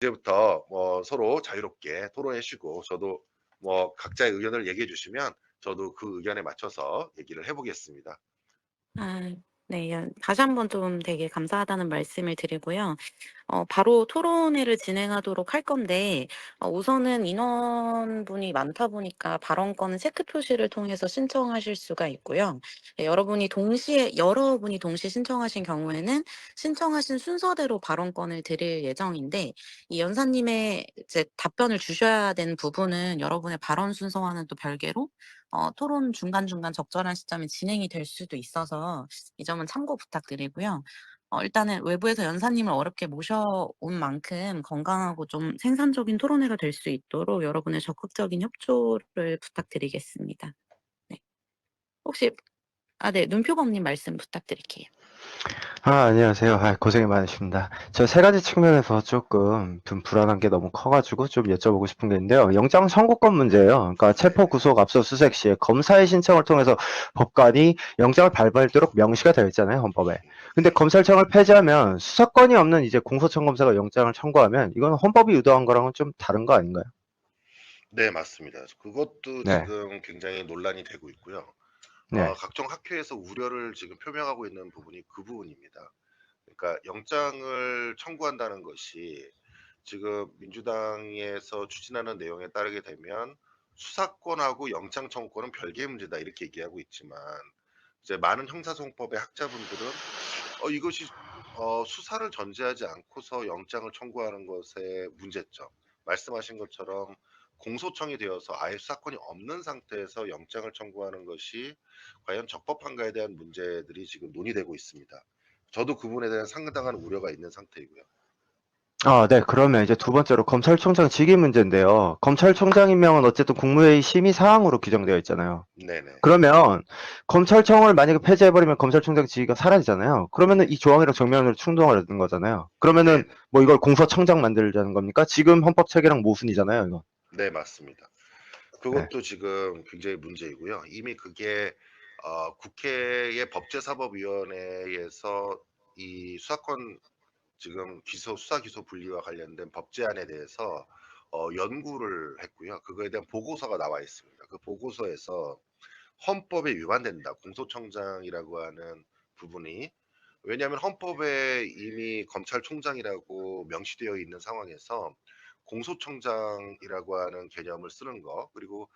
이제부터 뭐 서로 자유롭게 토론해 주시고 저도 뭐 각자의 의견을 얘기해 주시면 저도 그 의견에 맞춰서 얘기를 해 보겠습니다. 아 네. 다시 한번 좀 되게 감사하다는 말씀을 드리고요. 바로 토론회를 진행하도록 할 건데 우선은 인원분이 많다 보니까 발언권은 체크 표시를 통해서 신청하실 수가 있고요. 예 여러분이 동시에 신청하신 경우에는 신청하신 순서대로 발언권을 드릴 예정인데 이 연사님의 이제 답변을 주셔야 되는 부분은 여러분의 발언 순서와는 또 별개로 토론 중간중간 적절한 시점에 진행이 될 수도 있어서 이 점은 참고 부탁드리고요. 일단은 외부에서 연사님을 어렵게 모셔온 만큼 건강하고 좀 생산적인 토론회가 될 수 있도록 여러분의 적극적인 협조를 부탁드리겠습니다. 네. 혹시 네. 눈표범님 말씀 부탁드릴게요. 안녕하세요. 고생이 많으십니다. 저 세 가지 측면에서 조금 좀 불안한 게 너무 커가지고 좀 여쭤보고 싶은 게 있는데요. 영장 청구권 문제예요. 그러니까 체포, 네네. 구속, 압수수색 시에 검사의 신청을 통해서 법관이 영장을 발부하도록 명시가 되어 있잖아요, 헌법에. 근데 검찰청을 폐지하면 수사권이 없는 이제 공소청 검사가 영장을 청구하면 이건 헌법이 유도한 거랑은 좀 다른 거 아닌가요? 네, 맞습니다. 그것도 네, 지금 굉장히 논란이 되고 있고요. 네. 각종 학회에서 우려를 지금 표명하고 있는 부분이 그 부분입니다. 그러니까 영장을 청구한다는 것이 지금 민주당에서 추진하는 내용에 따르게 되면 수사권하고 영장 청구권은 별개의 문제다 이렇게 얘기하고 있지만 이제 많은 형사소송법의 학자분들은 이것이 수사를 전제하지 않고서 영장을 청구하는 것의 문제점. 말씀하신 것처럼 공소청이 되어서 아예 수사권이 없는 상태에서 영장을 청구하는 것이 과연 적법한가에 대한 문제들이 지금 논의되고 있습니다. 저도 그 부분에 대한 상당한 우려가 있는 상태이고요. 네. 그러면 이제 두 번째로 검찰총장 직위 문제인데요. 검찰총장 임명은 어쨌든 국무회의 심의 사항으로 규정되어 있잖아요. 네네. 그러면 검찰청을 만약에 폐지해버리면 검찰총장 직위가 사라지잖아요. 그러면은 네. 이 조항이랑 정면으로 충돌하는 거잖아요. 그러면은 네네. 뭐 이걸 공소청장 만들자는 겁니까? 지금 헌법 체계랑 모순이잖아요, 이거. 네, 맞습니다. 네. 그것도 지금 굉장히 문제이고요. 이미 그게 국회의 법제사법위원회에서 이 수사권 지금 수사 기소 분리와 관련된 법 제안에 대해서 연구를 했고요. 그거에 대한 보고서가 나와 있습니다. 그 보고서에서 헌법에 위반된다. 공소청장이라고 하는 부분이. 왜냐하면 헌법에 이미 검찰총장이라고 명시되어 있는 상황에서 공소청장이라고 하는 개념을 쓰는 거, 그리고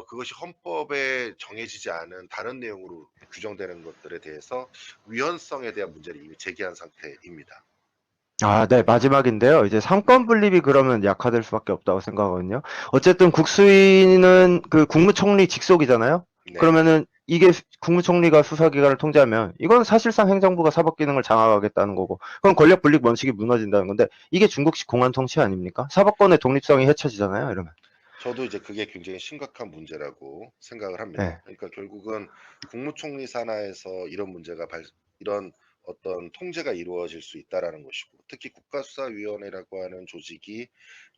그것이 헌법에 정해지지 않은 다른 내용으로 규정되는 것들에 대해서 위헌성에 대한 문제를 이미 제기한 상태입니다. 네, 마지막인데요. 이제 네. 삼권 분립이 그러면 약화될 수밖에 없다고 생각하거든요. 어쨌든 국수위는 그 국무총리 직속이잖아요. 네네. 그러면은 이게 국무총리가 수사기관을 통제하면 이건 사실상 행정부가 사법기능을 장악하겠다는 거고, 그럼 권력 분립 원칙이 무너진다는 건데 이게 중국식 공안 통치 아닙니까? 사법권의 독립성이 헤쳐지잖아요. 이러면. 저도 이제 그게 굉장히 심각한 문제라고 생각을 합니다. 네. 그러니까 결국은 국무총리 산하에서 이런 어떤 통제가 이루어질 수 있다라는 것이고, 특히 국가수사위원회라고 하는 조직이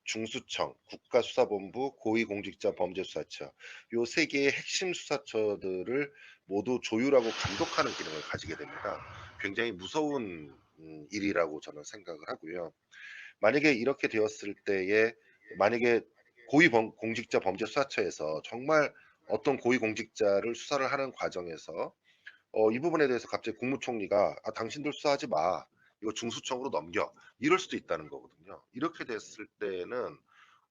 중수청, 국가수사본부, 고위공직자범죄수사처 요 세 개의 핵심 수사처들을 모두 조율하고 감독하는 기능을 가지게 됩니다. 굉장히 무서운 일이라고 저는 생각을 하고요. 만약에 이렇게 되었을 때에 만약에 공직자 범죄 수사처에서 정말 어떤 고위공직자를 수사를 하는 과정에서 이 부분에 대해서 갑자기 국무총리가 당신들 수사하지 마. 이거 중수청으로 넘겨. 이럴 수도 있다는 거거든요. 이렇게 됐을 때에는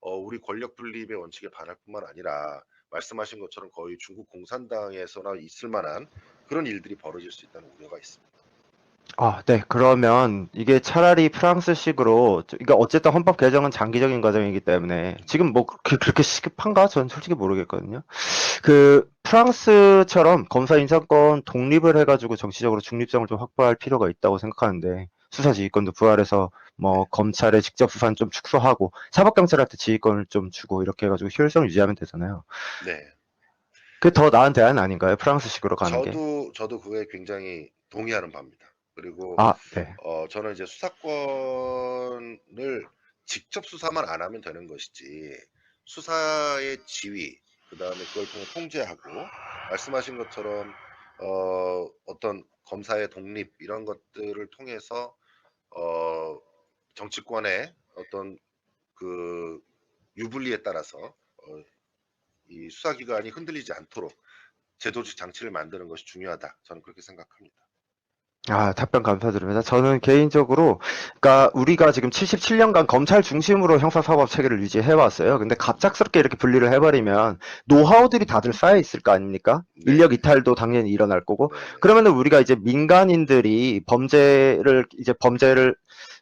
우리 권력 분립의 원칙에 반할 뿐만 아니라 말씀하신 것처럼 거의 중국 공산당에서나 있을 만한 그런 일들이 벌어질 수 있다는 우려가 있습니다. 네. 그러면 이게 차라리 프랑스식으로, 그러니까 어쨌든 헌법 개정은 장기적인 과정이기 때문에 지금 뭐 그렇게 시급한가? 저는 솔직히 모르겠거든요. 그 프랑스처럼 검사 인사권 독립을 해가지고 정치적으로 중립성을 좀 확보할 필요가 있다고 생각하는데 수사 지휘권도 부활해서 네. 뭐 검찰의 직접 수사는 좀 축소하고 사법경찰한테 지휘권을 좀 주고 이렇게 해가지고 효율성을 유지하면 되잖아요. 네. 그게 더 나은 대안 아닌가요? 프랑스식으로 가는 게? 저도 그거에 굉장히 동의하는 바입니다. 그리고 네. 저는 이제 수사권을 직접 수사만 안 하면 되는 것이지 수사의 지휘, 그다음에 그걸 통해 통제하고 말씀하신 것처럼 어떤 검사의 독립 이런 것들을 통해서 어 정치권의 어떤 그 유불리에 따라서 이 수사기관이 흔들리지 않도록 제도적 장치를 만드는 것이 중요하다. 저는 그렇게 생각합니다. 답변 감사드립니다. 저는 개인적으로, 그러니까 우리가 지금 77년간 검찰 중심으로 형사사법 체계를 유지해 왔어요. 근데 갑작스럽게 이렇게 분리를 해버리면 노하우들이 다들 쌓여 있을 거 아닙니까? 네, 인력 이탈도 당연히 일어날 거고. 네, 네. 그러면은 우리가 이제 민간인들이 범죄를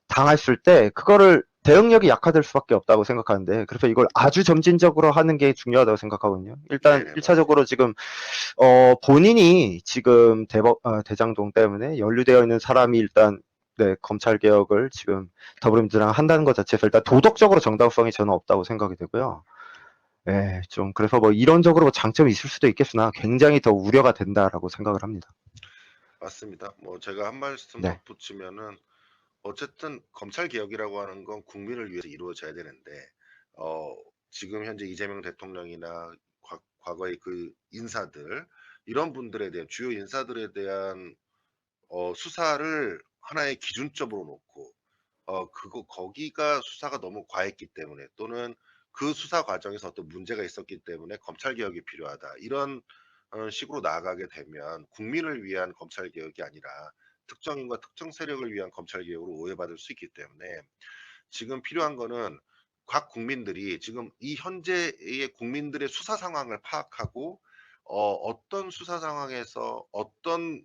당했을 때 그거를 대응력이 약화될 수밖에 없다고 생각하는데, 그래서 이걸 아주 점진적으로 하는 게 중요하다고 생각하거든요. 일단 네, 네, 1차적으로 지금 본인이 지금 대장동 때문에 연루되어 있는 사람이 일단 검찰 개혁을 지금 더불어민주당 한다는 것 자체에서 일단 도덕적으로 정당성이 저는 없다고 생각이 되고요. 예, 좀 그래서 뭐 이론적으로 장점이 있을 수도 있겠으나 굉장히 더 우려가 된다라고 생각을 합니다. 맞습니다. 뭐 제가 한 말씀 네. 덧붙이면은 어쨌든 검찰 개혁이라고 하는 건 국민을 위해서 이루어져야 되는데 지금 현재 이재명 대통령이나 과거의 그 인사들 이런 분들에 대한 주요 인사들에 대한 수사를 하나의 기준점으로 놓고 거기가 수사가 너무 과했기 때문에 또는 그 수사 과정에서 어떤 문제가 있었기 때문에 검찰 개혁이 필요하다. 이런 식으로 나아가게 되면 국민을 위한 검찰 개혁이 아니라 특정인과 특정 세력을 위한 검찰 개혁으로 오해받을 수 있기 때문에 지금 필요한 거는 각 국민들이 지금 이 현재의 국민들의 수사 상황을 파악하고 어떤 수사 상황에서 어떤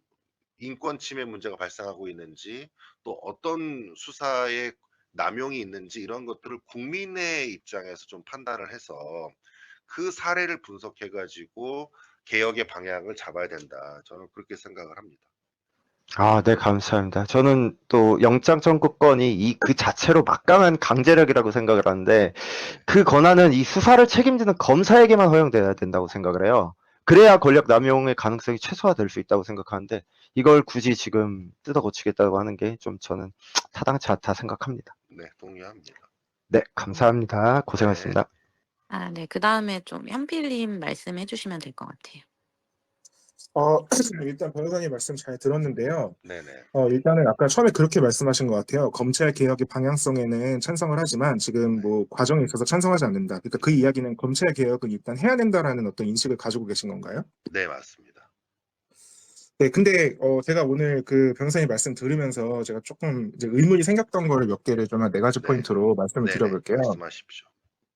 인권 침해 문제가 발생하고 있는지 또 어떤 수사에 남용이 있는지 이런 것들을 국민의 입장에서 좀 판단을 해서 그 사례를 분석해 가지고 개혁의 방향을 잡아야 된다. 저는 그렇게 생각을 합니다. 네, 감사합니다. 저는 또 영장 청구권이 그 자체로 막강한 강제력이라고 생각을 하는데, 네. 그 권한은 이 수사를 책임지는 검사에게만 허용돼야 된다고 생각을 해요. 그래야 권력 남용의 가능성이 최소화될 수 있다고 생각하는데, 이걸 굳이 지금 뜯어 고치겠다고 하는 게 좀 저는 타당치 않다 생각합니다. 네, 동의합니다. 네, 감사합니다. 네. 고생하셨습니다. 네. 그다음에 좀 현필님 말씀해 주시면 될 것 같아요. 일단 변호사님 말씀 잘 들었는데요. 네네. 일단은 아까 처음에 그렇게 말씀하신 것 같아요. 검찰 개혁의 방향성에는 찬성을 하지만 지금 뭐 과정에 있어서 찬성하지 않는다. 그러니까 그 이야기는 검찰 개혁은 일단 해야 된다라는 어떤 인식을 가지고 계신 건가요? 네, 맞습니다. 네, 근데 제가 오늘 그 변호사님 말씀 들으면서 제가 조금 이제 의문이 생겼던 거를 몇 개를 좀 한 4가지 네. 포인트로 말씀을 네네. 드려볼게요. 말씀하십시오.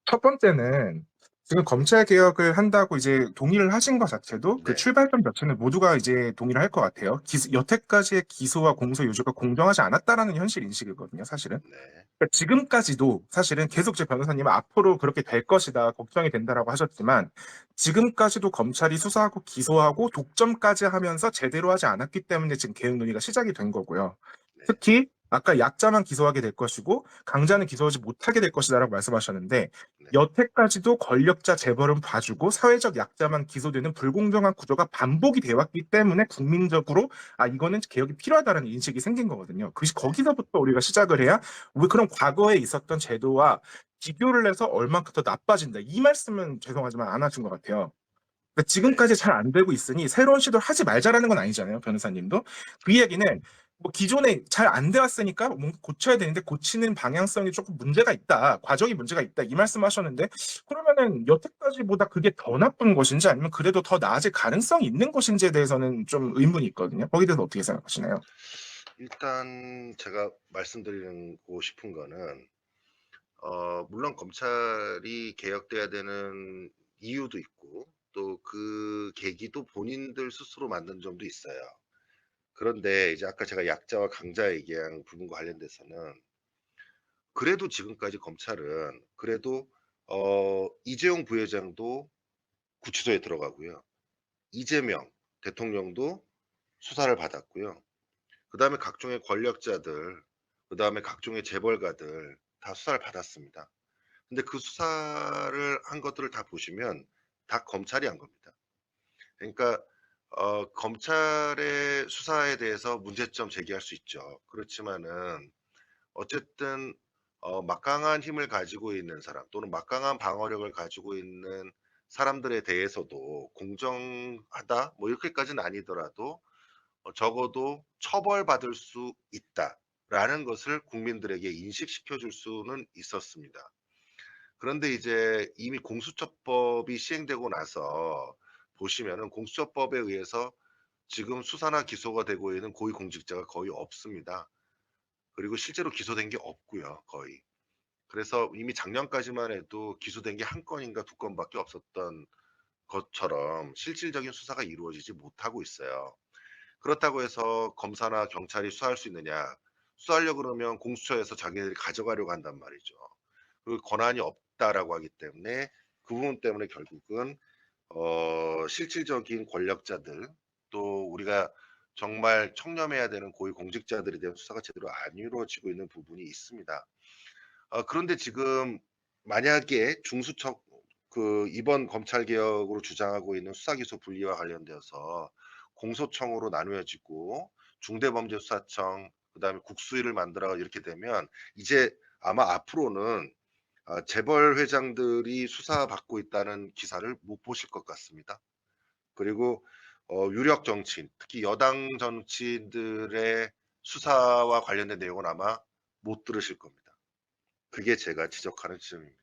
첫 번째는 지금 검찰 개혁을 한다고 이제 동의를 하신 것 자체도 그 네. 출발점 자체는 모두가 이제 동의를 할 것 같아요. 여태까지의 기소와 공소 요지가 공정하지 않았다라는 현실 인식이거든요, 사실은. 네. 그러니까 지금까지도 사실은 계속 제 변호사님은 앞으로 그렇게 될 것이다, 걱정이 된다라고 하셨지만 지금까지도 검찰이 수사하고 기소하고 독점까지 하면서 제대로 하지 않았기 때문에 지금 개혁 논의가 시작이 된 거고요. 네. 특히 아까 약자만 기소하게 될 것이고 강자는 기소하지 못하게 될 것이다라고 말씀하셨는데 네. 여태까지도 권력자 재벌은 봐주고 사회적 약자만 기소되는 불공정한 구조가 반복이 되어 왔기 때문에 국민적으로 이거는 개혁이 필요하다는 인식이 생긴 거거든요. 거기서부터 우리가 시작을 해야 왜 그런 과거에 있었던 제도와 비교를 해서 얼만큼 더 나빠진다. 이 말씀은 죄송하지만 안 하신 것 같아요. 그러니까 지금까지 잘 안 되고 있으니 새로운 시도를 하지 말자라는 건 아니잖아요, 변호사님도. 그 얘기는 뭐 기존에 잘 안 되었으니까 뭔가 고쳐야 되는데 고치는 방향성이 조금 문제가 있다, 과정이 문제가 있다 이 말씀하셨는데 그러면은 여태까지보다 그게 더 나쁜 것인지 아니면 그래도 더 나아질 가능성이 있는 것인지에 대해서는 좀 의문이 있거든요. 거기에 대해서 어떻게 생각하시나요? 일단 제가 말씀드리고 싶은 거는 물론 검찰이 개혁돼야 되는 이유도 있고 또 그 계기도 본인들 스스로 만든 점도 있어요. 그런데 이제 아까 제가 약자와 강자 얘기한 부분과 관련돼서는 그래도 지금까지 검찰은 그래도 이재용 부회장도 구치소에 들어가고요. 이재명 대통령도 수사를 받았고요. 그다음에 각종의 권력자들, 그다음에 각종의 재벌가들 다 수사를 받았습니다. 근데 그 수사를 한 것들을 다 보시면 다 검찰이 한 겁니다. 그러니까 검찰의 수사에 대해서 문제점 제기할 수 있죠. 그렇지만은 어쨌든 막강한 힘을 가지고 있는 사람 또는 막강한 방어력을 가지고 있는 사람들에 대해서도 공정하다 뭐 이렇게까지는 아니더라도 적어도 처벌받을 수 있다라는 것을 국민들에게 인식시켜 줄 수는 있었습니다. 그런데 이제 이미 공수처법이 시행되고 나서 보시면은 공수처법에 의해서 지금 수사나 기소가 되고 있는 고위공직자가 거의 없습니다. 그리고 실제로 기소된 게 없고요, 거의. 그래서 이미 작년까지만 해도 기소된 게 한 건인가 두 건밖에 없었던 것처럼 실질적인 수사가 이루어지지 못하고 있어요. 그렇다고 해서 검사나 경찰이 수사할 수 있느냐? 수사하려고 그러면 공수처에서 자기네들이 가져가려고 한단 말이죠. 그 권한이 없다라고 하기 때문에 그 부분 때문에 결국은 실질적인 권력자들 또 우리가 정말 청렴해야 되는 고위 공직자들에 대한 수사가 제대로 안 이루어지고 있는 부분이 있습니다. 그런데 지금 만약에 중수처 이번 검찰 개혁으로 주장하고 있는 수사기소 분리와 관련되어서 공소청으로 나누어지고 중대범죄수사청 그다음에 국수위를 만들어 이렇게 되면 이제 아마 앞으로는 재벌 회장들이 수사받고 있다는 기사를 못 보실 것 같습니다. 그리고 유력 정치인, 특히 여당 정치인들의 수사와 관련된 내용은 아마 못 들으실 겁니다. 그게 제가 지적하는 지점입니다.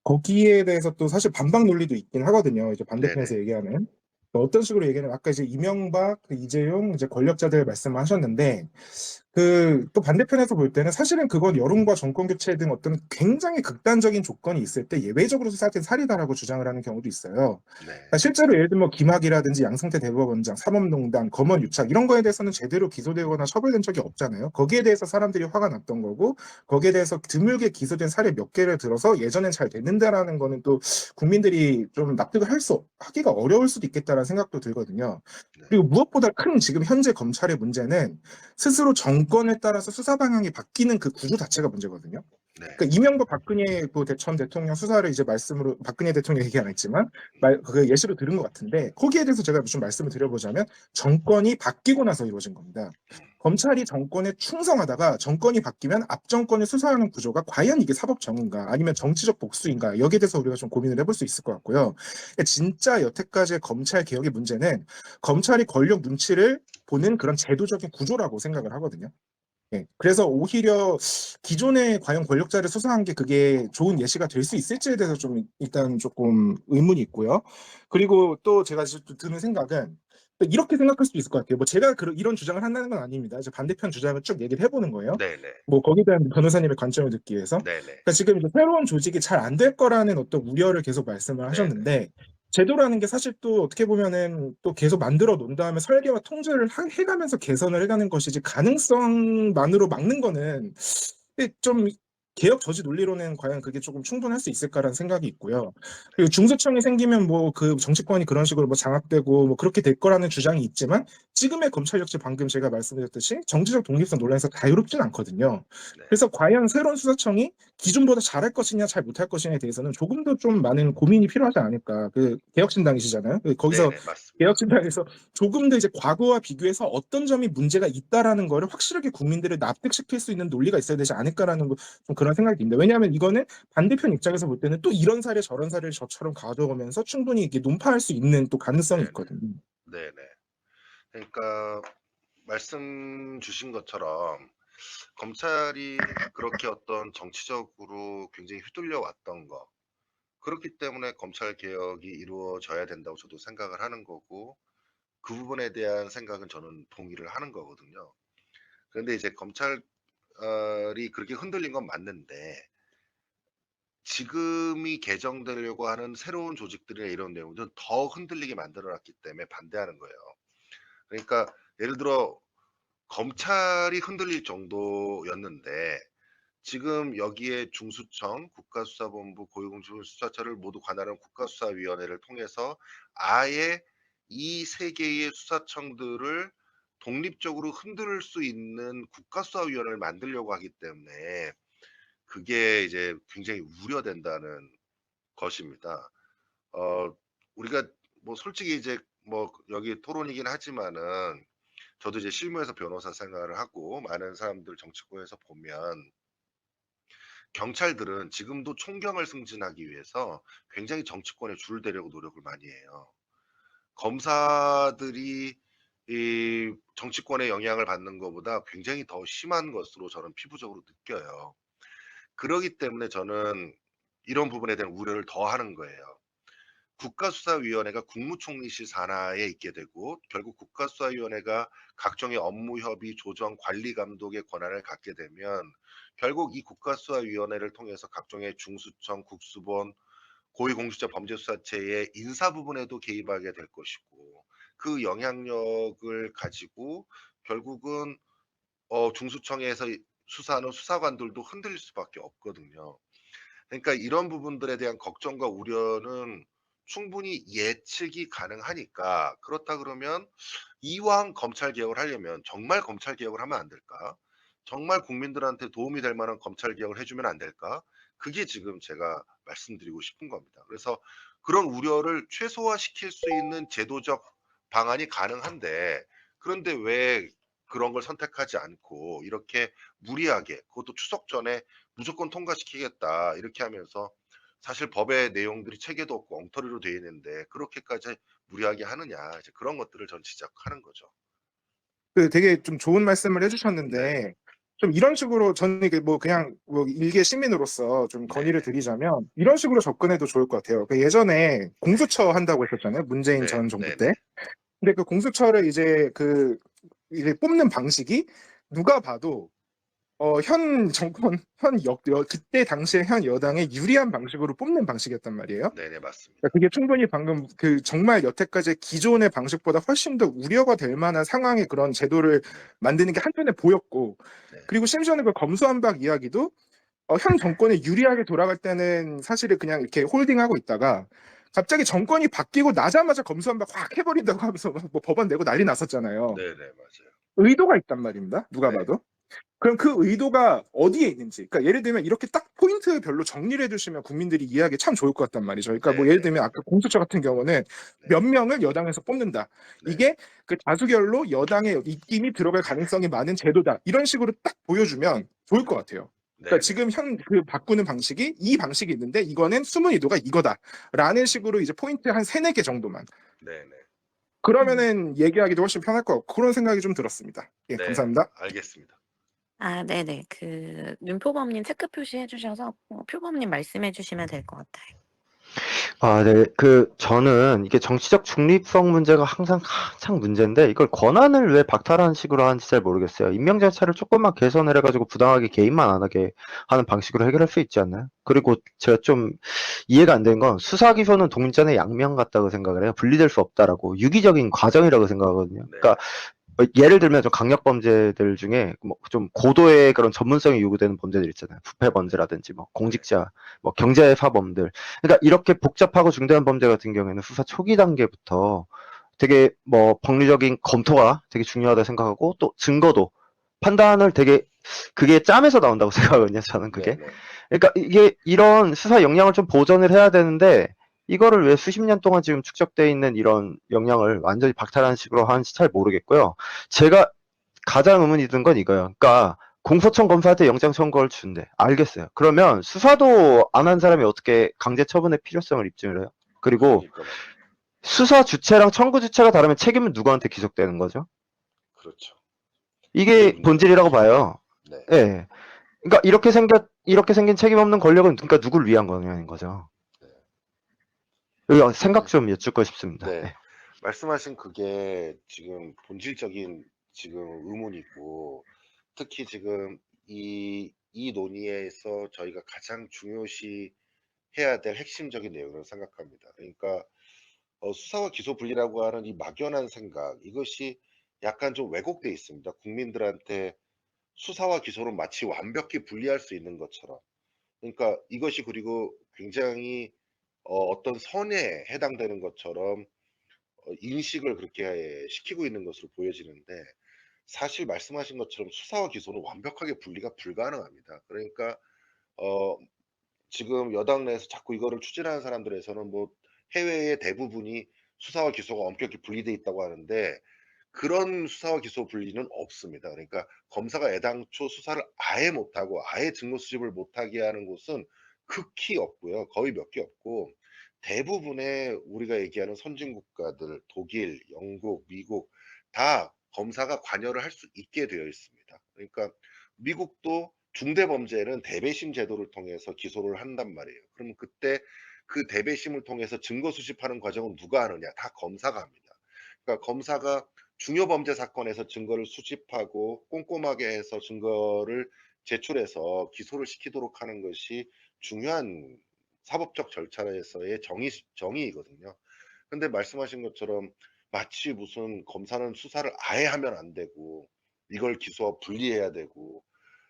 거기에 대해서 또 사실 반박 논리도 있긴 하거든요. 이제 네네. 반대편에서 얘기하는. 어떤 식으로 얘기하냐면 아까 이제 이명박, 이재용 이제 권력자들 말씀하셨는데 또 반대편에서 볼 때는 사실은 그건 여론과 정권 교체 등 어떤 굉장히 극단적인 조건이 있을 때 예외적으로 수사된 사례다라고 주장을 하는 경우도 있어요. 네. 그러니까 실제로 예를 들면 뭐 김학이라든지 양승태 대법원장, 사법농단, 검언유착 이런 거에 대해서는 제대로 기소되거나 처벌된 적이 없잖아요. 거기에 대해서 사람들이 화가 났던 거고 거기에 대해서 드물게 기소된 사례 몇 개를 들어서 예전엔 잘 됐는데라는 거는 또 국민들이 좀 납득을 하기가 어려울 수도 있겠다라는 생각도 들거든요. 네. 그리고 무엇보다 큰 지금 현재 검찰의 문제는 스스로 정권에 따라서 수사 방향이 바뀌는 그 구조 자체가 문제거든요. 네. 그러니까 이명박 박근혜 전 대통령 수사를 이제 말씀으로 박근혜 대통령 얘기 안 했지만 그 예시로 들은 것 같은데 거기에 대해서 제가 좀 말씀을 드려보자면 정권이 바뀌고 나서 이루어진 겁니다. 검찰이 정권에 충성하다가 정권이 바뀌면 앞 정권을 수사하는 구조가 과연 이게 사법정의인가 아니면 정치적 복수인가 여기에 대해서 우리가 좀 고민을 해볼 수 있을 것 같고요. 진짜 여태까지의 검찰 개혁의 문제는 검찰이 권력 눈치를 보는 그런 제도적인 구조라고 생각을 하거든요. 예, 그래서 오히려 기존에 과연 권력자를 수사한 게 그게 좋은 예시가 될 수 있을지에 대해서 좀 일단 조금 의문이 있고요. 그리고 또 제가 드는 생각은 또 이렇게 생각할 수도 있을 것 같아요. 뭐 제가 이런 주장을 한다는 건 아닙니다. 이제 반대편 주장을 쭉 얘기를 해보는 거예요. 네네. 뭐 거기에 대한 변호사님의 관점을 듣기 위해서. 네네. 그러니까 지금 이제 새로운 조직이 잘 안 될 거라는 어떤 우려를 계속 말씀을 네네. 하셨는데 제도라는 게 사실 또 어떻게 보면은 또 계속 만들어 놓은 다음에 설계와 통제를 해가면서 개선을 해가는 것이지 가능성만으로 막는 거는 좀 개혁 저지 논리로는 과연 그게 조금 충분할 수 있을까라는 생각이 있고요. 그리고 중수청이 생기면 뭐 그 정치권이 그런 식으로 뭐 장악되고 뭐 그렇게 될 거라는 주장이 있지만 지금의 검찰 역시 방금 제가 말씀드렸듯이 정치적 독립성 논란에서 자유롭진 않거든요. 네. 그래서 과연 새로운 수사청이 기존보다 잘할 것이냐 잘 못할 것이냐에 대해서는 조금 더 좀 많은 고민이 필요하지 않을까. 그 개혁신당이시잖아요. 거기서 네네. 맞습니다. 개혁신당에서 조금 더 이제 과거와 비교해서 어떤 점이 문제가 있다라는 거를 확실하게 국민들을 납득시킬 수 있는 논리가 있어야 되지 않을까라는 좀 그런 생각이 듭니다. 왜냐하면 이거는 반대편 입장에서 볼 때는 또 이런 사례 저런 사례를 저처럼 가져오면서 충분히 이게 논파할 수 있는 또 가능성이 네네. 있거든요. 네네. 그러니까 말씀 주신 것처럼 검찰이 그렇게 어떤 정치적으로 굉장히 휘둘려 왔던 거 그렇기 때문에 검찰 개혁이 이루어져야 된다고 저도 생각을 하는 거고 그 부분에 대한 생각은 저는 동의를 하는 거거든요. 그런데 이제 검찰이 그렇게 흔들린 건 맞는데 지금이 개정되려고 하는 새로운 조직들이나 이런 내용들은 더 흔들리게 만들어 놨기 때문에 반대하는 거예요. 그러니까 예를 들어 검찰이 흔들릴 정도였는데 지금 여기에 중수청, 국가수사본부, 고위공직수사처를 모두 관할하는 국가수사위원회를 통해서 아예 이 세 개의 수사청들을 독립적으로 흔들 수 있는 국가수사위원회를 만들려고 하기 때문에 그게 이제 굉장히 우려된다는 것입니다. 우리가 뭐 솔직히 이제 뭐 여기 토론이긴 하지만은 저도 이제 실무에서 변호사 생활을 하고 많은 사람들 정치권에서 보면 경찰들은 지금도 총경을 승진하기 위해서 굉장히 정치권에 줄을 대려고 노력을 많이 해요. 검사들이 이 정치권의 영향을 받는 것보다 굉장히 더 심한 것으로 저는 피부적으로 느껴요. 그러기 때문에 저는 이런 부분에 대한 우려를 더하는 거예요. 국가수사위원회가 국무총리실 산하에 있게 되고 결국 국가수사위원회가 각종의 업무 협의, 조정, 관리 감독의 권한을 갖게 되면 결국 이 국가수사위원회를 통해서 각종의 중수청, 국수본, 고위공직자 범죄수사체의 인사 부분에도 개입하게 될 것이고 그 영향력을 가지고 결국은 중수청에서 수사하는 수사관들도 흔들릴 수밖에 없거든요. 그러니까 이런 부분들에 대한 걱정과 우려는 충분히 예측이 가능하니까 그렇다 그러면 이왕 검찰 개혁을 하려면 정말 검찰 개혁을 하면 안 될까? 정말 국민들한테 도움이 될 만한 검찰 개혁을 해주면 안 될까? 그게 지금 제가 말씀드리고 싶은 겁니다. 그래서 그런 우려를 최소화시킬 수 있는 제도적 방안이 가능한데 그런데 왜 그런 걸 선택하지 않고 이렇게 무리하게 그것도 추석 전에 무조건 통과시키겠다 이렇게 하면서 사실 법의 내용들이 체계도 없고 엉터리로 되어 있는데 그렇게까지 무리하게 하느냐 이제 그런 것들을 전 지적하는 거죠. 그 되게 좀 좋은 말씀을 네, 해주셨는데 좀 이런 식으로 저는 이게 뭐 그냥 뭐 일개 시민으로서 좀 건의를 네네, 드리자면 이런 식으로 접근해도 좋을 것 같아요. 그 예전에 공수처 한다고 했었잖아요. 문재인 네, 전 정부 네네, 때. 근데 그 공수처를 이제 뽑는 방식이 누가 봐도 현 정권 그때 당시에 현 여당에 유리한 방식으로 뽑는 방식이었단 말이에요. 네네 그러니까 맞습니다. 그게 충분히 방금 그 정말 여태까지 기존의 방식보다 훨씬 더 우려가 될 만한 상황의 그런 제도를 네, 만드는 게 한눈에 보였고, 네, 그리고 심지어는 그 검수완박 이야기도 현 정권에 유리하게 돌아갈 때는 사실은 그냥 이렇게 홀딩하고 있다가 갑자기 정권이 바뀌고 나자마자 검수완박 확 해버린다고 하면서 뭐 법안 내고 난리 났었잖아요. 네네 맞아요. 의도가 있단 말입니다. 누가 네, 봐도. 그럼 그 의도가 어디에 있는지, 그러니까 예를 들면 이렇게 딱 포인트별로 정리를 해주시면 국민들이 이해하기 참 좋을 것 같단 말이죠. 그러니까 뭐 예를 네네, 들면 아까 공수처 같은 경우는 네, 몇 명을 여당에서 뽑는다. 네, 이게 그 다수결로 여당의 입김이 들어갈 가능성이 많은 제도다. 이런 식으로 딱 보여주면 좋을 것 같아요. 그러니까 네네, 지금 현 그 바꾸는 방식이 이 방식이 있는데 이거는 숨은 의도가 이거다라는 식으로 이제 포인트 한 세네 개 정도만. 네네, 그러면은 얘기하기도 훨씬 편할 것 같고 그런 생각이 좀 들었습니다. 예, 네, 감사합니다. 알겠습니다. 아, 네네. 윤표범님 체크 표시해 주셔서 표범님 말씀해 주시면 될 것 같아요. 아, 네. 저는 이게 정치적 중립성 문제가 항상 한창 문제인데, 이걸 권한을 왜 박탈하는 식으로 하는지 잘 모르겠어요. 임명 절차를 조금만 개선을 해가지고 부당하게 개입만 안 하게 하는 방식으로 해결할 수 있지 않나요? 그리고 제가 좀 이해가 안 되는 건 수사 기소는 동전의 양면 같다고 생각을 해요. 분리될 수 없다라고. 유기적인 과정이라고 생각하거든요. 네네, 그러니까 예를 들면 좀 강력 범죄들 중에 뭐 좀 고도의 그런 전문성이 요구되는 범죄들 있잖아요. 부패 네, 범죄라든지 뭐 네, 공직자, 뭐 경제 사범들. 그러니까 이렇게 복잡하고 중대한 범죄 같은 경우에는 수사 초기 단계부터 되게 뭐 법리적인 검토가 되게 중요하다 생각하고 또 증거도 판단을 되게 그게 짬에서 나온다고 생각하거든요. 저는 그게. 네네, 그러니까 이게 이런 수사 역량을 좀 보존을 해야 되는데 이거를 왜 수십 년 동안 지금 축적돼 있는 이런 역량을 완전히 박탈하는 식으로 하는지 잘 모르겠고요. 제가 가장 의문이 든 건 이거예요. 그러니까 공소청 검사한테 영장 청구를 준대. 알겠어요. 그러면 수사도 안 한 사람이 어떻게 강제 처분의 필요성을 입증을 해요? 그리고 그러니까 말입니다. 수사 주체랑 청구 주체가 다르면 책임은 누구한테 기속되는 거죠? 그렇죠. 그게 이게 문제라는 본질이라고 거죠. 봐요. 네, 예. 그러니까 이렇게 생긴 책임 없는 권력은 그러니까 누굴 위한 거냐는 거죠. 네. 여기 생각 그, 좀 여쭙고 싶습니다. 네. 네. 말씀하신 그게 지금 본질적인 지금 의문이고 특히 지금 이 논의에서 저희가 가장 중요시 해야 될 핵심적인 내용이라고 생각합니다. 그러니까 수사와 기소 분리라고 하는 이 막연한 생각 이것이 약간 좀 왜곡돼 있습니다. 국민들한테 수사와 기소를 마치 완벽히 분리할 수 있는 것처럼. 그러니까 이것이 그리고 굉장히 어떤 선에 해당되는 것처럼 인식을 그렇게 시키고 있는 것으로 보여지는데 사실 말씀하신 것처럼 수사와 기소는 완벽하게 분리가 불가능합니다. 그러니까 어 지금 여당 내에서 자꾸 이거를 추진하는 사람들에서는 뭐 해외의 대부분이 수사와 기소가 엄격히 분리돼 있다고 하는데 그런 수사와 기소 분리는 없습니다. 그러니까 검사가 애당초 수사를 아예 못하고 아예 증거 수집을 못하게 하는 곳은 극히 없고요. 거의 몇 개 없고 대부분의 우리가 얘기하는 선진 국가들 독일, 영국, 미국 다 검사가 관여를 할 수 있게 되어 있습니다. 그러니까 미국도 중대범죄는 대배심 제도를 통해서 기소를 한단 말이에요. 그럼 그때 그 대배심을 통해서 증거 수집하는 과정은 누가 하느냐? 다 검사가 합니다. 그러니까 검사가 중요범죄 사건에서 증거를 수집하고 꼼꼼하게 해서 증거를 제출해서 기소를 시키도록 하는 것이 중요한 사법적 절차에서의 정의이거든요. 근데 말씀하신 것처럼 마치 무슨 검사는 수사를 아예 하면 안 되고 이걸 기소와 분리해야 되고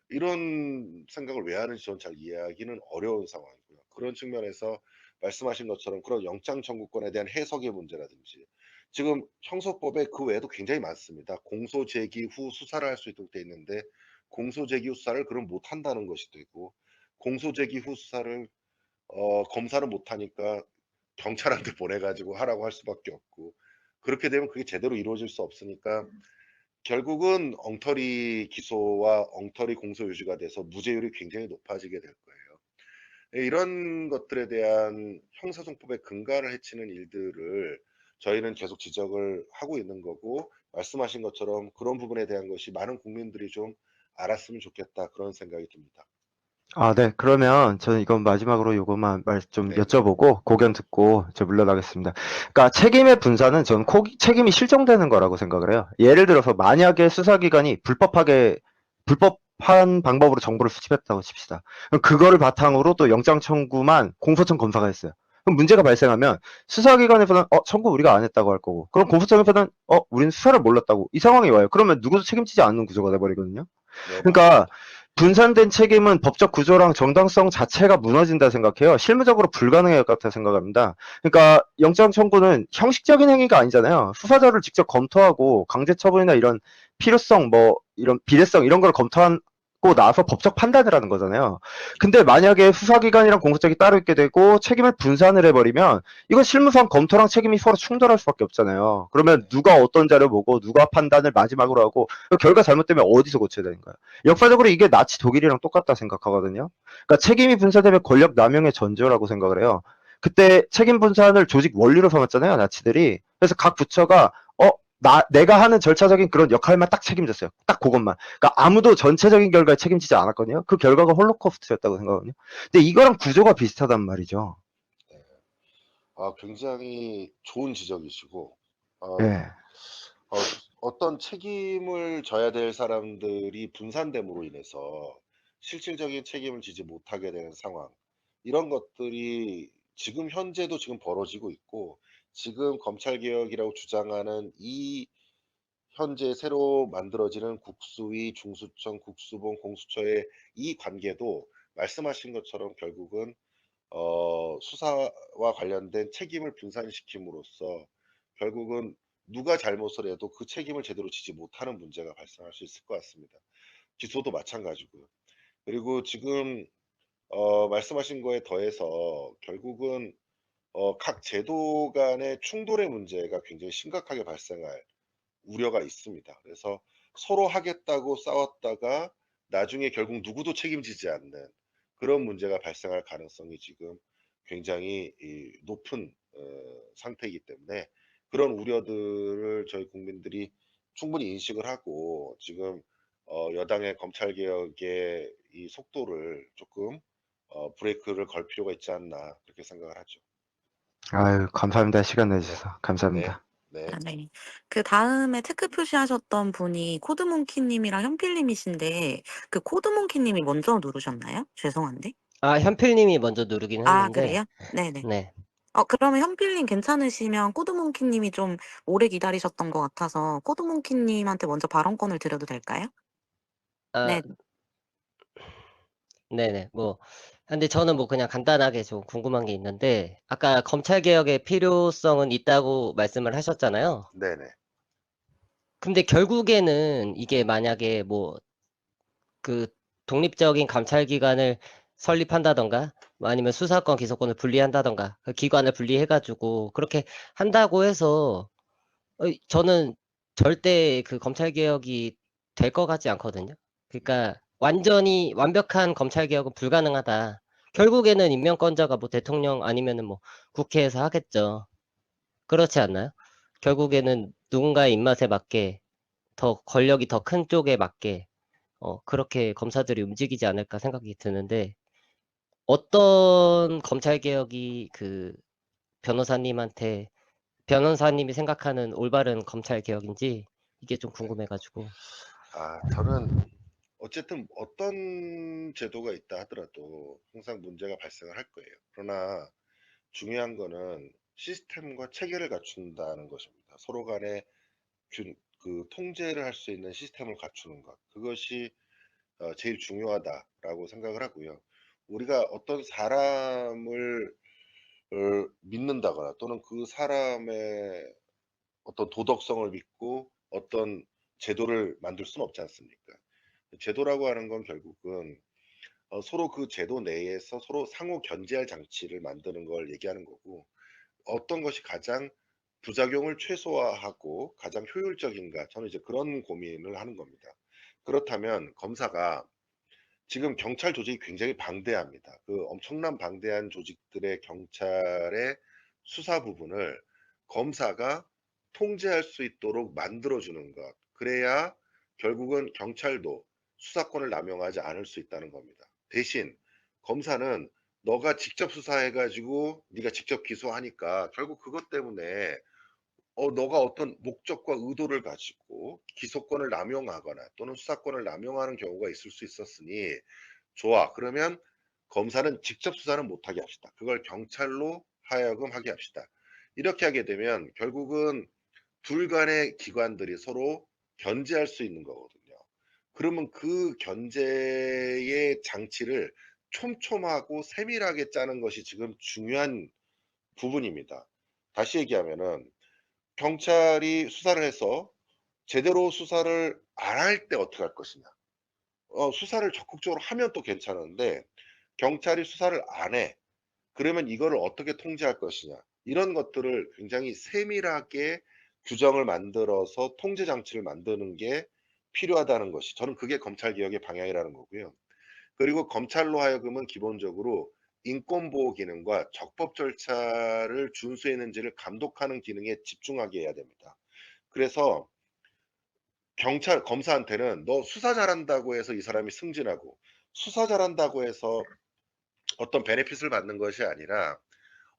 이런 생각을 왜 하는지 저는 잘 이해하기는 어려운 상황이고요. 그런 측면에서 말씀하신 것처럼 그런 영장 청구권에 대한 해석의 문제라든지 지금 형소법에 그 외에도 굉장히 많습니다. 공소 제기 후 수사를 할 수 있도록 돼 있는데 공소 제기 후 수사를 그럼 못 한다는 것이 되고 공소 제기 후 수사를 검사를 못 하니까 경찰한테 보내 가지고 하라고 할 수밖에 없고 그렇게 되면 그게 제대로 이루어질 수 없으니까 결국은 엉터리 기소와 엉터리 공소 유지가 돼서 무죄율이 굉장히 높아지게 될 거예요. 이런 것들에 대한 형사소송법의 근간을 해치는 일들을 저희는 계속 지적을 하고 있는 거고 말씀하신 것처럼 그런 부분에 대한 것이 많은 국민들이 좀 알았으면 좋겠다 그런 생각이 듭니다. 아, 네. 그러면 저는 이건 마지막으로 요것만 좀 네네. 여쭤보고 고견 듣고 물러나겠습니다. 그러니까 책임의 분산은 저는 책임이 실종되는 거라고 생각을 해요. 예를 들어서 만약에 수사기관이 불법한 방법으로 정보를 수집했다고 칩시다. 그럼 그거를 바탕으로 또 영장 청구만 공소청 검사가 했어요. 그럼 문제가 발생하면 수사기관에서는 청구 우리가 안 했다고 할 거고, 그럼 공소청에서는 우리는 수사를 몰랐다고, 이 상황이 와요. 그러면 누구도 책임지지 않는 구조가 돼버리거든요. 네, 그러니까 분산된 책임은 법적 구조랑 정당성 자체가 무너진다 생각해요. 실무적으로 불가능할 것 같다 생각합니다. 그러니까 영장 청구는 형식적인 행위가 아니잖아요. 수사자를 직접 검토하고 강제 처분이나 이런 필요성, 이런 비례성 이런 걸 검토하고 나서 법적 판단을 하는 거잖아요. 근데 만약에 수사기관이랑 공소장이 따로 있게 되고 책임을 분산을 해버리면 이건 실무상 검토랑 책임이 서로 충돌할 수밖에 없잖아요. 그러면 누가 어떤 자료 보고 누가 판단을 마지막으로 하고 결과 잘못되면 어디서 고쳐야 되는 거예요. 역사적으로 이게 나치 독일이랑 똑같다 생각하거든요. 그러니까 책임이 분산되면 권력 남용의 전조라고 생각을 해요. 그때 책임 분산을 조직 원리로 삼았잖아요, 나치들이. 그래서 각 부처가 내가 하는 절차적인 그런 역할만 딱 책임졌어요. 딱 그것만. 그러니까 아무도 전체적인 결과에 책임지지 않았거든요. 그 결과가 홀로코스트였다고 생각하거든요. 근데 이거랑 구조가 비슷하단 말이죠. 굉장히 좋은 지적이시고 예. 어떤 책임을 져야 될 사람들이 분산됨으로 인해서 실질적인 책임을 지지 못하게 되는 상황. 이런 것들이 지금 현재도 지금 벌어지고 있고 지금 검찰개혁이라고 주장하는 이 현재 새로 만들어지는 국수위, 중수청, 국수본, 공수처의 이 관계도 말씀하신 것처럼 결국은 수사와 관련된 책임을 분산시킴으로써 결국은 누가 잘못을 해도 그 책임을 제대로 지지 못하는 문제가 발생할 수 있을 것 같습니다. 기소도 마찬가지고요. 그리고 지금 말씀하신 거에 더해서 결국은 각 제도 간의 충돌의 문제가 굉장히 심각하게 발생할 우려가 있습니다. 그래서 서로 하겠다고 싸웠다가 나중에 결국 누구도 책임지지 않는 그런 문제가 발생할 가능성이 지금 굉장히 높은 상태이기 때문에 그런 우려들을 저희 국민들이 충분히 인식을 하고 지금 여당의 검찰 개혁의 이 속도를 조금 브레이크를 걸 필요가 있지 않나 그렇게 생각을 하죠. 아유, 감사합니다. 시간 네, 내주셔서. 네, 감사합니다. 네. 네. 그 다음에 체크 표시하셨던 분이 코드몽키님이랑 현필님이신데 그 코드몽키님이 먼저 누르셨나요? 죄송한데. 현필님이 먼저 누르긴 아, 했는데, 그래요? 네네. 네. 그러면 현필님 괜찮으시면 코드몽키님이 좀 오래 기다리셨던 것 같아서 코드몽키님한테 먼저 발언권을 드려도 될까요? 네. 네네. 근데 저는 그냥 간단하게 좀 궁금한 게 있는데, 아까 검찰개혁의 필요성은 있다고 말씀을 하셨잖아요. 네네. 근데 결국에는 이게 만약에 그 독립적인 감찰기관을 설립한다던가, 아니면 수사권, 기소권을 분리한다던가, 그 기관을 분리해가지고 그렇게 한다고 해서, 저는 절대 그 검찰개혁이 될 것 같지 않거든요. 그러니까 완전히 완벽한 검찰개혁은 불가능하다. 결국에는 임명권자가 대통령 아니면은 국회에서 하겠죠. 그렇지 않나요? 결국에는 누군가의 입맛에 맞게 더 권력이 더 큰 쪽에 맞게 그렇게 검사들이 움직이지 않을까 생각이 드는데 어떤 검찰 개혁이 그 변호사님한테 변호사님이 생각하는 올바른 검찰 개혁인지 이게 좀 궁금해가지고. 저는 어쨌든 어떤 제도가 있다 하더라도 항상 문제가 발생을 할 거예요. 그러나 중요한 거는 시스템과 체계를 갖춘다는 것입니다. 서로 간에 그 통제를 할 수 있는 시스템을 갖추는 것. 그것이 제일 중요하다라고 생각을 하고요. 우리가 어떤 사람을 믿는다거나 또는 그 사람의 어떤 도덕성을 믿고 어떤 제도를 만들 수는 없지 않습니까? 제도라고 하는 건 결국은 서로 그 제도 내에서 서로 상호 견제할 장치를 만드는 걸 얘기하는 거고, 어떤 것이 가장 부작용을 최소화하고 가장 효율적인가, 저는 이제 그런 고민을 하는 겁니다. 그렇다면 검사가 지금 경찰 조직이 굉장히 방대합니다. 그 엄청난 방대한 조직들의 경찰의 수사 부분을 검사가 통제할 수 있도록 만들어주는 것. 그래야 결국은 경찰도 수사권을 남용하지 않을 수 있다는 겁니다. 대신 검사는 너가 직접 수사해가지고 네가 직접 기소하니까 결국 그것 때문에 너가 어떤 목적과 의도를 가지고 기소권을 남용하거나 또는 수사권을 남용하는 경우가 있을 수 있었으니, 좋아. 그러면 검사는 직접 수사는 못하게 합시다. 그걸 경찰로 하여금 하게 합시다. 이렇게 하게 되면 결국은 둘 간의 기관들이 서로 견제할 수 있는 거거든요. 그러면 그 견제의 장치를 촘촘하고 세밀하게 짜는 것이 지금 중요한 부분입니다. 다시 얘기하면은 경찰이 수사를 해서 제대로 수사를 안 할 때 어떻게 할 것이냐. 수사를 적극적으로 하면 또 괜찮은데 경찰이 수사를 안 해. 그러면 이거를 어떻게 통제할 것이냐. 이런 것들을 굉장히 세밀하게 규정을 만들어서 통제 장치를 만드는 게 필요하다는 것이, 저는 그게 검찰 개혁의 방향이라는 거고요. 그리고 검찰로 하여금은 기본적으로 인권보호 기능과 적법 절차를 준수했는지를 감독하는 기능에 집중하게 해야 됩니다. 그래서 검사한테는 너 수사 잘한다고 해서 이 사람이 승진하고, 수사 잘한다고 해서 어떤 베네핏을 받는 것이 아니라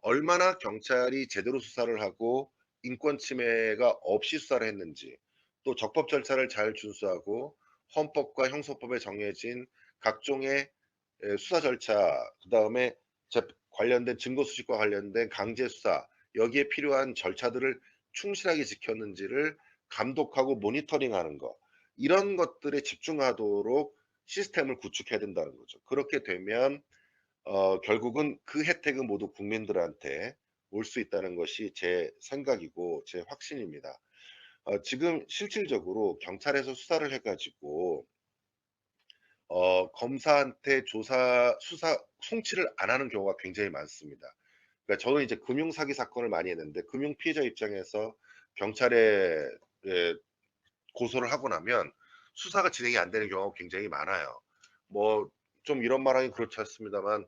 얼마나 경찰이 제대로 수사를 하고 인권 침해가 없이 수사를 했는지, 또 적법 절차를 잘 준수하고 헌법과 형소법에 정해진 각종의 수사 절차, 그다음에 관련된 증거 수집과 관련된 강제 수사, 여기에 필요한 절차들을 충실하게 지켰는지를 감독하고 모니터링하는 것, 이런 것들에 집중하도록 시스템을 구축해야 된다는 거죠. 그렇게 되면 결국은 그 혜택은 모두 국민들한테 올 수 있다는 것이 제 생각이고 제 확신입니다. 지금 실질적으로 경찰에서 수사를 해가지고 검사한테 수사 송치를 안 하는 경우가 굉장히 많습니다. 그러니까 저는 이제 금융 사기 사건을 많이 했는데, 금융 피해자 입장에서 경찰에 고소를 하고 나면 수사가 진행이 안 되는 경우가 굉장히 많아요. 뭐 좀 이런 말하기 그렇지 않습니다만,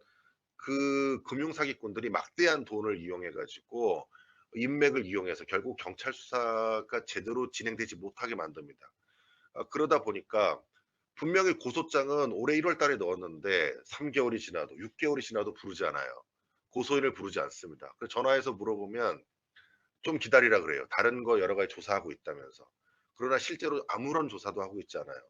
그 금융 사기꾼들이 막대한 돈을 이용해 가지고 인맥을 이용해서 결국 경찰 수사가 제대로 진행되지 못하게 만듭니다. 그러다 보니까 분명히 고소장은 올해 1월 달에 넣었는데 3개월이 지나도 6개월이 지나도 부르지 않아요. 고소인을 부르지 않습니다. 그래서 전화해서 물어보면 좀 기다리라 그래요. 다른 거 여러 가지 조사하고 있다면서. 그러나 실제로 아무런 조사도 하고 있지 않아요.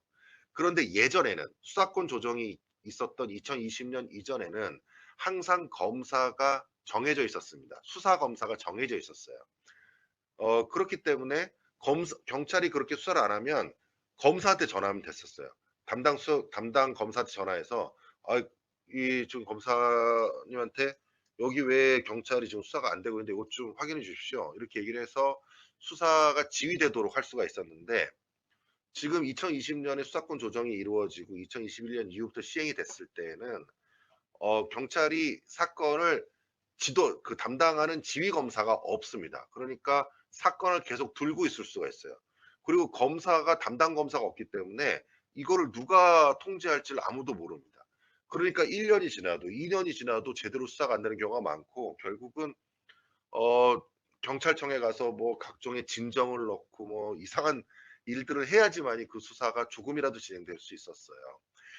그런데 예전에는 수사권 조정이 있었던 2020년 이전에는 항상 검사가 정해져 있었습니다. 수사 검사가 정해져 있었어요. 그렇기 때문에 경찰이 그렇게 수사를 안 하면 검사한테 전화하면 됐었어요. 담당 검사한테 전화해서 이 지금 검사님한테 여기 왜 경찰이 지금 수사가 안 되고 있는데 이것 좀 확인해 주십시오. 이렇게 얘기를 해서 수사가 지휘되도록 할 수가 있었는데, 지금 2020년에 수사권 조정이 이루어지고 2021년 이후부터 시행이 됐을 때에는 경찰이 사건을 담당하는 지휘 검사가 없습니다. 그러니까 사건을 계속 들고 있을 수가 있어요. 그리고 담당 검사가 없기 때문에 이거를 누가 통제할지를 아무도 모릅니다. 그러니까 1년이 지나도 2년이 지나도 제대로 수사가 안 되는 경우가 많고, 결국은 경찰청에 가서 뭐 각종의 진정을 넣고 뭐 이상한 일들을 해야지만이 그 수사가 조금이라도 진행될 수 있었어요.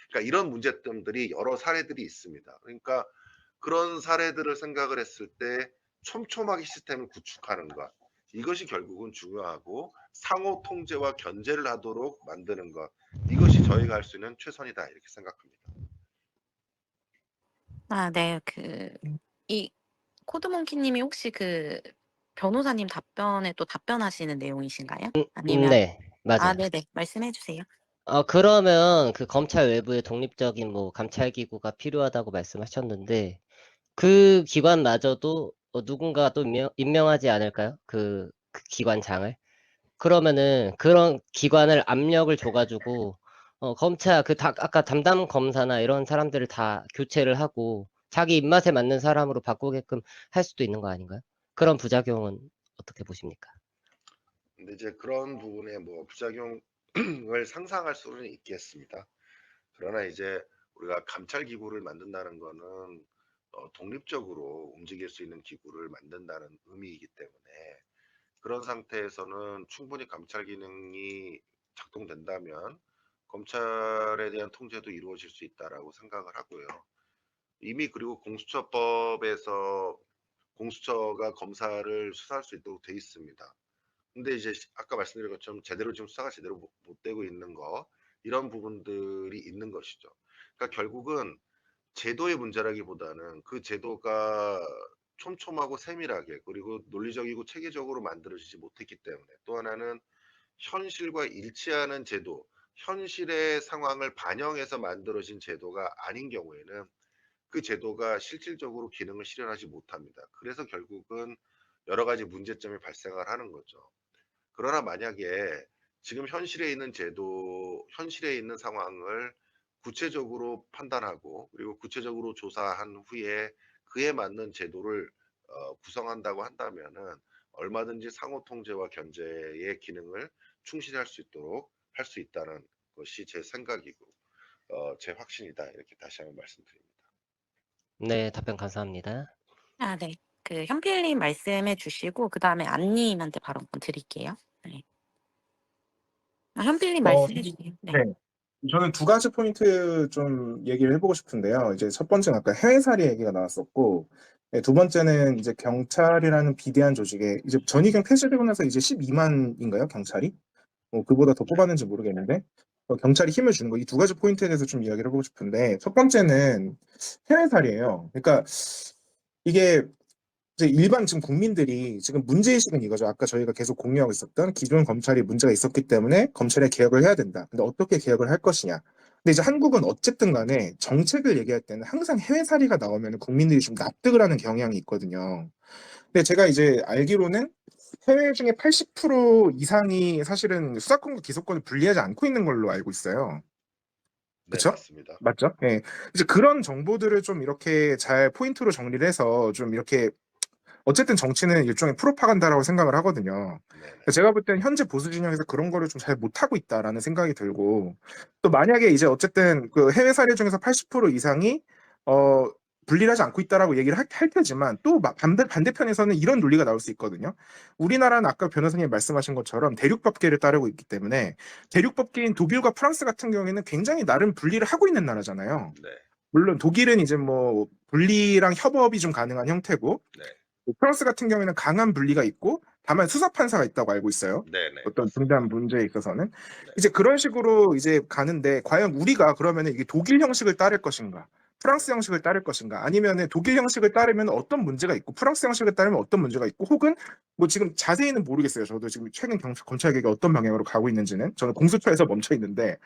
그러니까 이런 문제점들이 여러 사례들이 있습니다. 그러니까 그런 사례들을 생각을 했을 때 촘촘하게 시스템을 구축하는 것, 이것이 결국은 중요하고 상호 통제와 견제를 하도록 만드는 것, 이것이 저희가 할 수 있는 최선이다 이렇게 생각합니다. 아, 네. 이 코드몽키님이 혹시 변호사님 답변에 또 답변하시는 내용이신가요? 아니면 네, 아, 맞아요. 네네. 말씀해 주세요. 그러면 그 검찰 외부에 독립적인 뭐 감찰 기구가 필요하다고 말씀하셨는데 그 기관마저도 누군가 또 임명하지 않을까요? 그 기관장을. 그러면은 그런 기관을 압력을 줘가지고 검찰 아까 담당 검사나 이런 사람들을 다 교체를 하고 자기 입맛에 맞는 사람으로 바꾸게끔 할 수도 있는 거 아닌가요? 그런 부작용은 어떻게 보십니까? 근데 이제 그런 부분에 뭐 부작용을 상상할 수는 있겠습니다. 그러나 이제 우리가 감찰 기구를 만든다는 거는 독립적으로 움직일 수 있는 기구를 만든다는 의미이기 때문에 그런 상태에서는 충분히 감찰 기능이 작동된다면 검찰에 대한 통제도 이루어질 수 있다라고 생각을 하고요. 이미 그리고 공수처법에서 공수처가 검사를 수사할 수 있도록 돼 있습니다. 근데 이제 아까 말씀드린 것처럼 제대로 지금 수사가 제대로 못 되고 있는 거, 이런 부분들이 있는 것이죠. 그러니까 결국은 제도의 문제라기보다는 그 제도가 촘촘하고 세밀하게 그리고 논리적이고 체계적으로 만들어지지 못했기 때문에, 또 하나는 현실과 일치하는 제도, 현실의 상황을 반영해서 만들어진 제도가 아닌 경우에는 그 제도가 실질적으로 기능을 실현하지 못합니다. 그래서 결국은 여러 가지 문제점이 발생을 하는 거죠. 그러나 만약에 지금 현실에 있는 제도, 현실에 있는 상황을 구체적으로 판단하고 그리고 구체적으로 조사한 후에 그에 맞는 제도를 구성한다고 한다면은 얼마든지 상호 통제와 견제의 기능을 충실히 할 수 있도록 할 수 있다는 것이 제 생각이고 제 확신이다 이렇게 다시 한번 말씀드립니다. 네, 답변 감사합니다. 아, 네. 현필님 말씀해 주시고 그다음에 안님한테 바로 한번 드릴게요. 네. 현필님 말씀해 주세요. 네. 네. 저는 두 가지 포인트 좀 얘기를 해보고 싶은데요. 이제 첫 번째는 아까 해외살이 얘기가 나왔었고, 네, 두 번째는 이제 경찰이라는 비대한 조직에 이제 전위경 폐지되고 나서 이제 12만인가요, 경찰이? 그보다 더 뽑았는지 모르겠는데, 경찰이 힘을 주는 거, 이 두 가지 포인트에 대해서 좀 이야기를 해보고 싶은데, 첫 번째는 해외살이에요. 그러니까 이게 이제 일반 지금 국민들이 지금 문제의식은 이거죠. 아까 저희가 계속 공유하고 있었던 기존 검찰이 문제가 있었기 때문에 검찰의 개혁을 해야 된다. 근데 어떻게 개혁을 할 것이냐. 근데 이제 한국은 어쨌든 간에 정책을 얘기할 때는 항상 해외사례가 나오면 국민들이 좀 납득을 하는 경향이 있거든요. 근데 제가 이제 알기로는 해외 중에 80% 이상이 사실은 수사권과 기소권을 분리하지 않고 있는 걸로 알고 있어요. 네, 그쵸? 맞습니다. 맞죠? 네. 이제 그런 정보들을 좀 이렇게 잘 포인트로 정리를 해서 좀 이렇게 어쨌든 정치는 일종의 프로파간다라고 생각을 하거든요. 네네. 제가 볼 때는 현재 보수 진영에서 그런 거를 좀 잘 못하고 있다라는 생각이 들고, 또 만약에 이제 어쨌든 그 해외 사례 중에서 80% 이상이 분리를 하지 않고 있다라고 얘기를 할 테지만 또 반대편에서는 이런 논리가 나올 수 있거든요. 우리나라는 아까 변호사님 말씀하신 것처럼 대륙법계를 따르고 있기 때문에 대륙법계인 독일과 프랑스 같은 경우에는 굉장히 나름 분리를 하고 있는 나라잖아요. 네. 물론 독일은 이제 뭐 분리랑 협업이 좀 가능한 형태고, 네. 프랑스 같은 경우에는 강한 분리가 있고 다만 수사판사가 있다고 알고 있어요. 네네. 어떤 중대한 문제에 있어서는 네. 이제 그런 식으로 이제 가는데, 과연 우리가 그러면은 이게 독일 형식을 따를 것인가, 프랑스 형식을 따를 것인가, 아니면은 독일 형식을 따르면 어떤 문제가 있고 프랑스 형식을 따르면 어떤 문제가 있고, 혹은 뭐 지금 자세히는 모르겠어요. 저도 지금 최근 검찰 개혁이 어떤 방향으로 가고 있는지는, 저는 공수처에서 멈춰 있는데,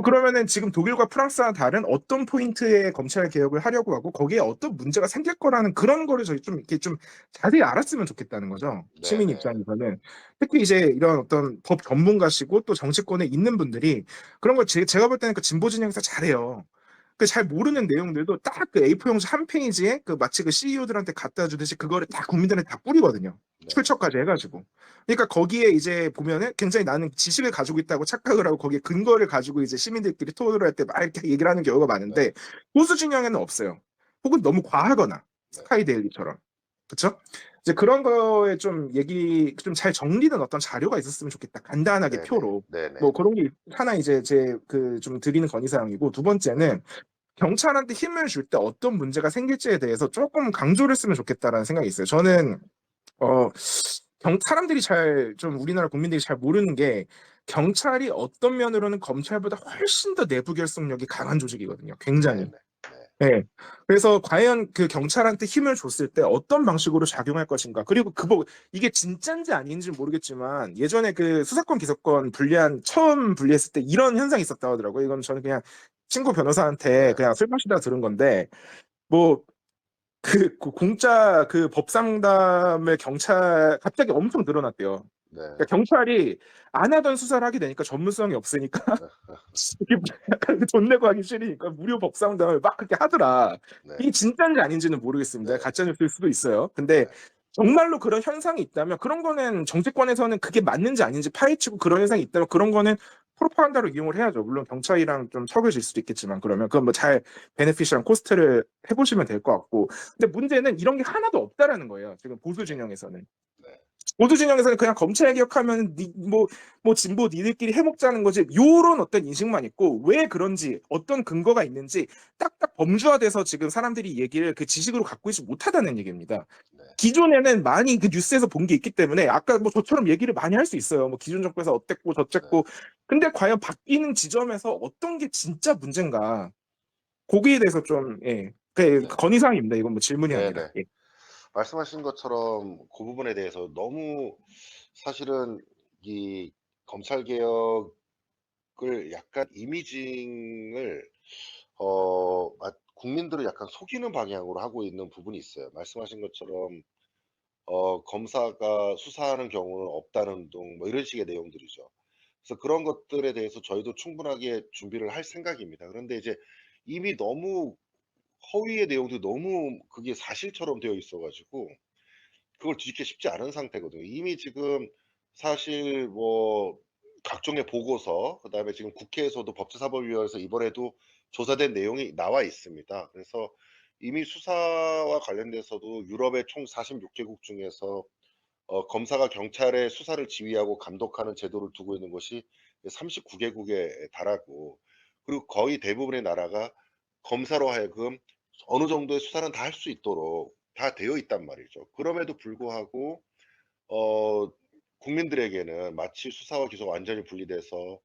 그러면은 지금 독일과 프랑스와 다른 어떤 포인트의 검찰 개혁을 하려고 하고 거기에 어떤 문제가 생길 거라는 그런 거를 저희 좀 이렇게 좀 자세히 알았으면 좋겠다는 거죠. 시민 네네. 입장에서는. 특히 이제 이런 어떤 법 전문가시고 또 정치권에 있는 분들이 그런 걸 제가 볼 때는 그 진보 진영에서 잘해요. 그 잘 모르는 내용들도 딱 그 A4 용지 한 페이지에 그 마치 그 CEO들한테 갖다 주듯이 그거를 다 국민들한테 다 뿌리거든요. 네. 출처까지 해가지고. 그러니까 거기에 이제 보면은 굉장히 나는 지식을 가지고 있다고 착각을 하고 거기에 근거를 가지고 이제 시민들끼리 토론을 할 때 막 이렇게 얘기를 하는 경우가 많은데, 보수 진영에는 없어요. 혹은 너무 과하거나 네. 스카이데일리처럼. 그쵸? 이제 그런 거에 좀 얘기 좀 잘 정리된 어떤 자료가 있었으면 좋겠다. 간단하게 네네. 표로. 네네. 뭐 그런 게 하나 이제 제 그 좀 드리는 건의사항이고, 두 번째는 경찰한테 힘을 줄 때 어떤 문제가 생길지에 대해서 조금 강조를 했으면 좋겠다라는 생각이 있어요. 저는 어 사람들이 잘 좀 우리나라 국민들이 잘 모르는 게, 경찰이 어떤 면으로는 검찰보다 훨씬 더 내부 결속력이 강한 조직이거든요. 굉장히. 네네. 네. 네. 그래서 과연 그 경찰한테 힘을 줬을 때 어떤 방식으로 작용할 것인가. 그리고 이게 진짜인지 아닌지 모르겠지만, 예전에 그 수사권 기소권 처음 분리했을 때 이런 현상이 있었다고 하더라고요. 이건 저는 그냥 친구 변호사한테 네. 그냥 술 마시다 들은 건데, 뭐 그 공짜 그 법상담을 경찰 갑자기 엄청 늘어났대요. 네. 그러니까 경찰이 안 하던 수사를 하게 되니까 전문성이 없으니까 이게 약간 돈 내고 하기 싫으니까 무료 법상담을 막 그렇게 하더라. 네. 이게 진짜인지 아닌지는 모르겠습니다. 네. 가짜 뉴스일 수도 있어요. 근데 네. 정말로 그런 현상이 있다면, 그런 거는 정치권에서는 그게 맞는지 아닌지 파헤치고, 그런 현상이 있다면 그런 거는 프로파간다로 이용을 해야죠. 물론 경찰이랑 좀 척을 질 수도 있겠지만, 그러면 그건 뭐 잘 베네피시랑 코스트를 해보시면 될 것 같고. 근데 문제는 이런 게 하나도 없다라는 거예요. 지금 보수 진영에서는. 네. 보수 진영에서는 그냥 검찰 개혁하면 뭐 진보 니들끼리 해먹자는 거지, 요런 어떤 인식만 있고, 왜 그런지 어떤 근거가 있는지 딱딱 범주화돼서 지금 사람들이 얘기를 그 지식으로 갖고 있지 못하다는 얘기입니다. 네. 기존에는 많이 그 뉴스에서 본 게 있기 때문에 아까 뭐 저처럼 얘기를 많이 할 수 있어요. 뭐 기존 정부에서 어땠고 저쨌고. 근데 과연 바뀌는 지점에서 어떤 게 진짜 문제인가, 거기에 대해서 좀, 그 네. 건의사항입니다. 이건 뭐 질문이 아니라. 네네. 말씀하신 것처럼 그 부분에 대해서 너무 사실은 이 검찰 개혁을 약간 이미징을 국민들을 약간 속이는 방향으로 하고 있는 부분이 있어요. 말씀하신 것처럼 검사가 수사하는 경우는 없다는 등 뭐 이런 식의 내용들이죠. 그래서 그런 것들에 대해서 저희도 충분하게 준비를 할 생각입니다. 그런데 이제 이미 너무 허위의 내용들이 너무 그게 사실처럼 되어 있어 가지고 그걸 뒤집기 쉽지 않은 상태거든요. 이미 지금 사실 뭐 각종의 보고서, 그다음에 지금 국회에서도 법제사법위원회에서 이번에도 조사된 내용이 나와 있습니다. 그래서 이미 수사와 관련돼서도 유럽의 총 46개국 중에서 검사가 경찰의 수사를 지휘하고 감독하는 제도를 두고 있는 것이 39개국에 달하고, 그리고 거의 대부분의 나라가 검사로 하여금 어느 정도의 수사는 다 할 수 있도록 다 되어 있단 말이죠. 그럼에도 불구하고 어 국민들에게는 마치 수사와 기소가 완전히 분리돼서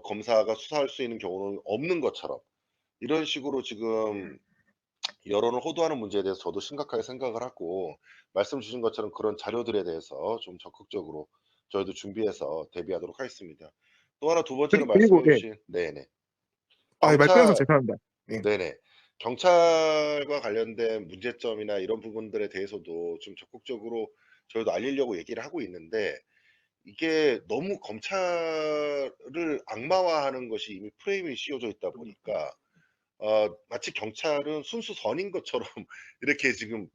검사가 수사할 수 있는 경우는 없는 것처럼 이런 식으로 지금 여론을 호도하는 문제에 대해서 저도 심각하게 생각을 하고, 말씀 주신 것처럼 그런 자료들에 대해서 좀 적극적으로 저희도 준비해서 대비하도록 하겠습니다. 또 하나 두 번째로 그리고 말씀해 주신, 네네. 말씀해서 경찰, 죄송합니다. 예. 네네. 경찰과 관련된 문제점이나 이런 부분들에 대해서도 좀 적극적으로 저희도 알리려고 얘기를 하고 있는데, 이게 너무 검찰을 악마화하는 것이 이미 프레임이 씌워져 있다 보니까 마치 경찰은 순수 선인 것처럼 이렇게 지금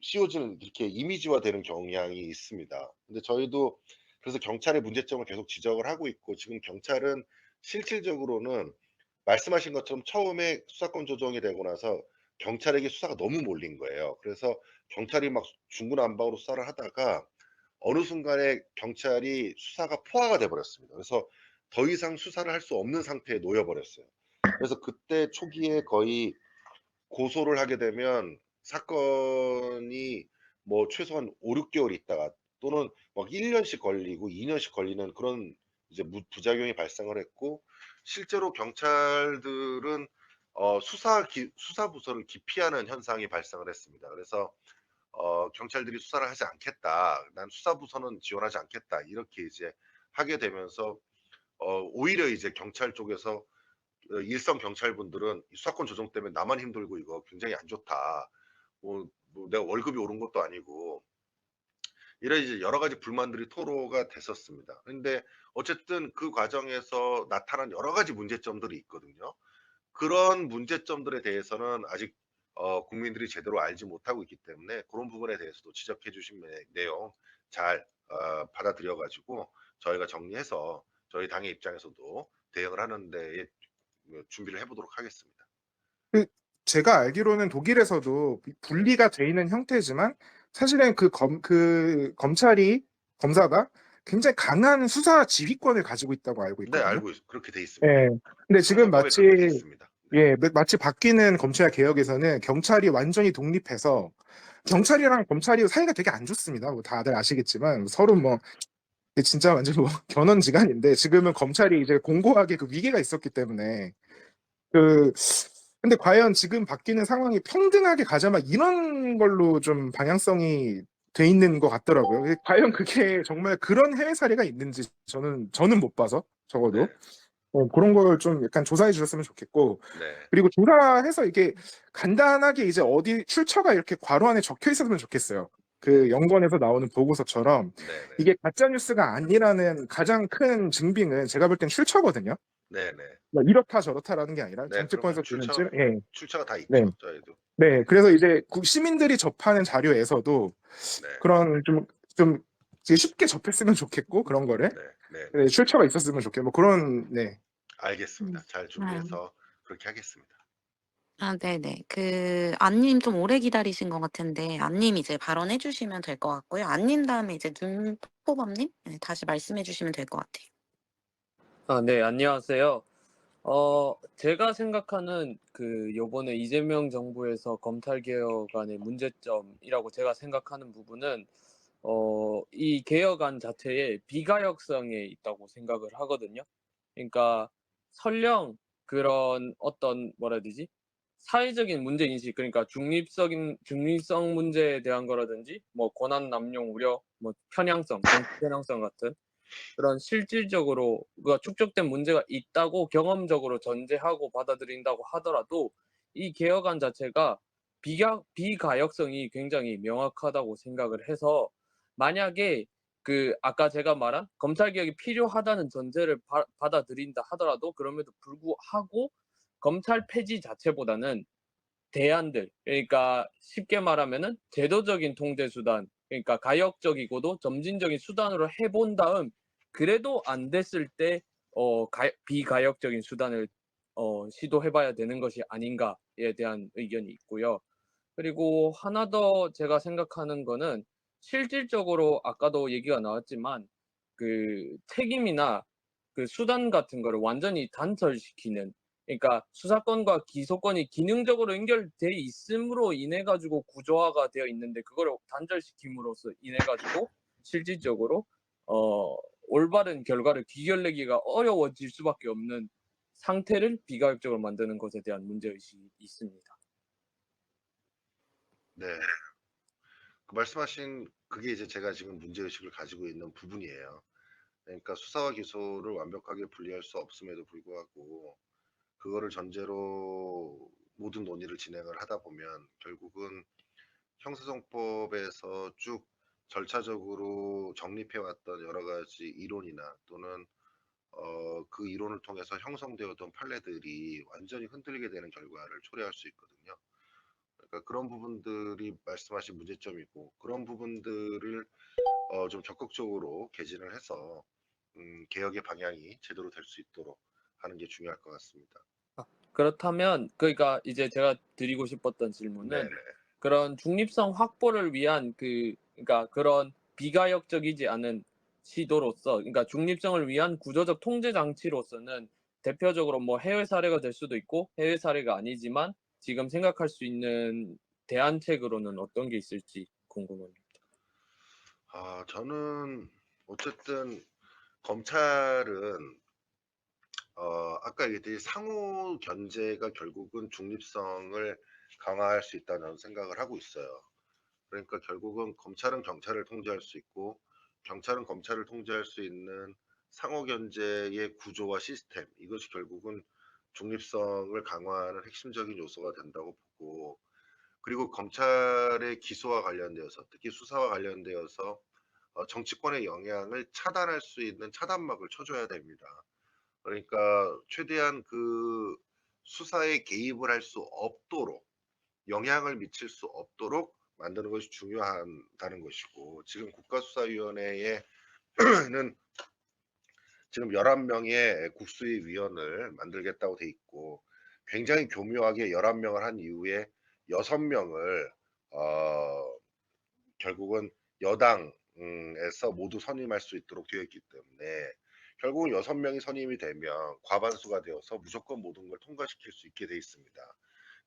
씌워지는, 이렇게 이미지화되는 경향이 있습니다. 근데 저희도 그래서 경찰의 문제점을 계속 지적을 하고 있고, 지금 경찰은 실질적으로는 말씀하신 것처럼 처음에 수사권 조정이 되고 나서 경찰에게 수사가 너무 몰린 거예요. 그래서 경찰이 막 중구난방으로 수사를 하다가 어느 순간에 경찰이 수사가 포화가 돼 버렸습니다. 그래서 더 이상 수사를 할 수 없는 상태에 놓여 버렸어요. 그래서 그때 초기에 거의 고소를 하게 되면 사건이 뭐 최소한 5-6개월 있다가 또는 막 1년씩 걸리고 2년씩 걸리는 그런 이제 부작용이 발생을 했고, 실제로 경찰들은 수사 부서를 기피하는 현상이 발생을 했습니다. 그래서 경찰들이 "수사를 하지 않겠다. 난 수사 부서는 지원하지 않겠다." 이렇게 이제 하게 되면서 오히려 이제 경찰 쪽에서 일선 경찰분들은 "이 수사권 조정 때문에 나만 힘들고 이거 굉장히 안 좋다. 뭐 내가 월급이 오른 것도 아니고." 이런 이제 여러 가지 불만들이 토로가 됐었습니다. 근데 어쨌든 그 과정에서 나타난 여러 가지 문제점들이 있거든요. 그런 문제점들에 대해서는 아직 국민들이 제대로 알지 못하고 있기 때문에 그런 부분에 대해서도 지적해 주신 내용 잘 받아들여 가지고 저희가 정리해서 저희 당의 입장에서도 대응을 하는 데에 준비를 해 보도록 하겠습니다. 그 제가 알기로는 독일에서도 분리가 돼 있는 형태지만 사실은 그 검사가 굉장히 강한 수사 지휘권을 가지고 있다고 알고 네, 있거든요. 그렇게 돼 있습니다. 예. 근데 지금 형사법에 마치 그렇게 돼 있습니다. 네. 예, 마치 바뀌는 검찰 개혁에서는 경찰이 완전히 독립해서 경찰이랑 검찰이 사이가 되게 안 좋습니다. 뭐 다들 아시겠지만 서로 뭐 진짜 완전 뭐 견원지간인데 지금은 검찰이 이제 공고하게 그 위계가 있었기 때문에 그 근데 과연 지금 바뀌는 상황이 평등하게 가자마 이런 걸로 좀 방향성이 돼 있는 것 같더라고요. 과연 그게 정말 그런 해외 사례가 있는지 저는 못 봐서 적어도 네. 그런 걸 좀 약간 조사해 주셨으면 좋겠고 네. 그리고 조사해서 이게 간단하게 이제 어디 출처가 이렇게 괄호 안에 적혀 있었으면 좋겠어요. 그 연관에서 나오는 보고서처럼 네. 네. 이게 가짜 뉴스가 아니라는 가장 큰 증빙은 제가 볼 땐 출처거든요. 네. 네. 뭐 이렇다 저렇다라는 게 아니라 네, 정치권에서 그럼요. 주는 예. 출처가 다 네. 있죠. 저희도. 네. 그래서 이제 시민들이 접하는 자료에서도 네. 그런 좀 쉽게 접했으면 좋겠고 그런 거를 네. 네, 출처가 있었으면 좋겠고 뭐 그런 네. 알겠습니다. 잘 준비해서 그렇게 하겠습니다. 아, 네네. 안님 좀 오래 기다리신 것 같은데, 안님 이제 발언해 주시면 될 것 같고요. 안님 다음에 이제 눈포범님? 네, 다시 말씀해 주시면 될 것 같아요. 아, 네, 안녕하세요. 제가 생각하는 요번에 이재명 정부에서 검찰 개혁안의 문제점이라고 제가 생각하는 부분은 이 개혁안 자체에 비가역성에 있다고 생각을 하거든요. 그러니까 설령 그런 어떤 뭐라 해야 되지? 사회적인 문제 인식, 그러니까 중립성 문제에 대한 거라든지 뭐 권한 남용 우려, 뭐 편향성, 정치 편향성 같은 그런 실질적으로가 축적된 문제가 있다고 경험적으로 전제하고 받아들인다고 하더라도 이 개혁안 자체가 비가역성이 굉장히 명확하다고 생각을 해서 만약에 아까 제가 말한 검찰 개혁이 필요하다는 전제를 받아들인다 하더라도 그럼에도 불구하고 검찰 폐지 자체보다는 대안들, 그러니까 쉽게 말하면은 제도적인 통제 수단, 그러니까 가역적이고도 점진적인 수단으로 해본 다음 그래도 안 됐을 때 비가역적인 수단을 시도해봐야 되는 것이 아닌가에 대한 의견이 있고요. 그리고 하나 더 제가 생각하는 거는 실질적으로 아까도 얘기가 나왔지만 책임이나 수단 같은 거를 완전히 단절시키는, 그러니까 수사권과 기소권이 기능적으로 연결돼 있음으로 인해 가지고 구조화가 되어 있는데 그거를 단절시킴으로써 인해 가지고 실질적으로 올바른 결과를 귀결내기가 어려워질 수밖에 없는 상태를 비가역적으로 만드는 것에 대한 문제의식이 있습니다. 네. 말씀하신 그게 이제 제가 지금 문제의식을 가지고 있는 부분이에요. 그러니까 수사와 기소를 완벽하게 분리할 수 없음에도 불구하고 그거를 전제로 모든 논의를 진행을 하다 보면 결국은 형사정법에서 쭉 절차적으로 정립해왔던 여러 가지 이론이나 또는 그 이론을 통해서 형성되었던 판례들이 완전히 흔들리게 되는 결과를 초래할 수 있거든요. 그러니까 그런 부분들이 말씀하신 문제점이고 그런 부분들을 좀 적극적으로 개진을 해서 개혁의 방향이 제대로 될 수 있도록 하는 게 중요할 것 같습니다. 그렇다면 그러니까 이제 제가 드리고 싶었던 질문은 네네. 그런 중립성 확보를 위한 그러니까 그런 비가역적이지 않은 시도로서, 그러니까 중립성을 위한 구조적 통제 장치로서는 대표적으로 뭐 해외 사례가 될 수도 있고 해외 사례가 아니지만 지금 생각할 수 있는 대안책으로는 어떤 게 있을지 궁금합니다. 저는 어쨌든 검찰은 아까 얘기했듯이 상호 견제가 결국은 중립성을 강화할 수 있다는 생각을 하고 있어요. 그러니까 결국은 검찰은 경찰을 통제할 수 있고 경찰은 검찰을 통제할 수 있는 상호 견제의 구조와 시스템, 이것이 결국은 중립성을 강화하는 핵심적인 요소가 된다고 보고, 그리고 검찰의 기소와 관련되어서 특히 수사와 관련되어서 정치권의 영향을 차단할 수 있는 차단막을 쳐줘야 됩니다. 그러니까 최대한 그 수사에 개입을 할 수 없도록, 영향을 미칠 수 없도록 만드는 것이 중요하다는 것이고, 지금 국가수사위원회에는 지금 11명의 국수위 위원을 만들겠다고 돼 있고, 굉장히 교묘하게 11명을 한 이후에 6명을 결국은 여당에서 모두 선임할 수 있도록 되어 있기 때문에 결국은 6명이 선임이 되면 과반수가 되어서 무조건 모든 걸 통과시킬 수 있게 돼 있습니다.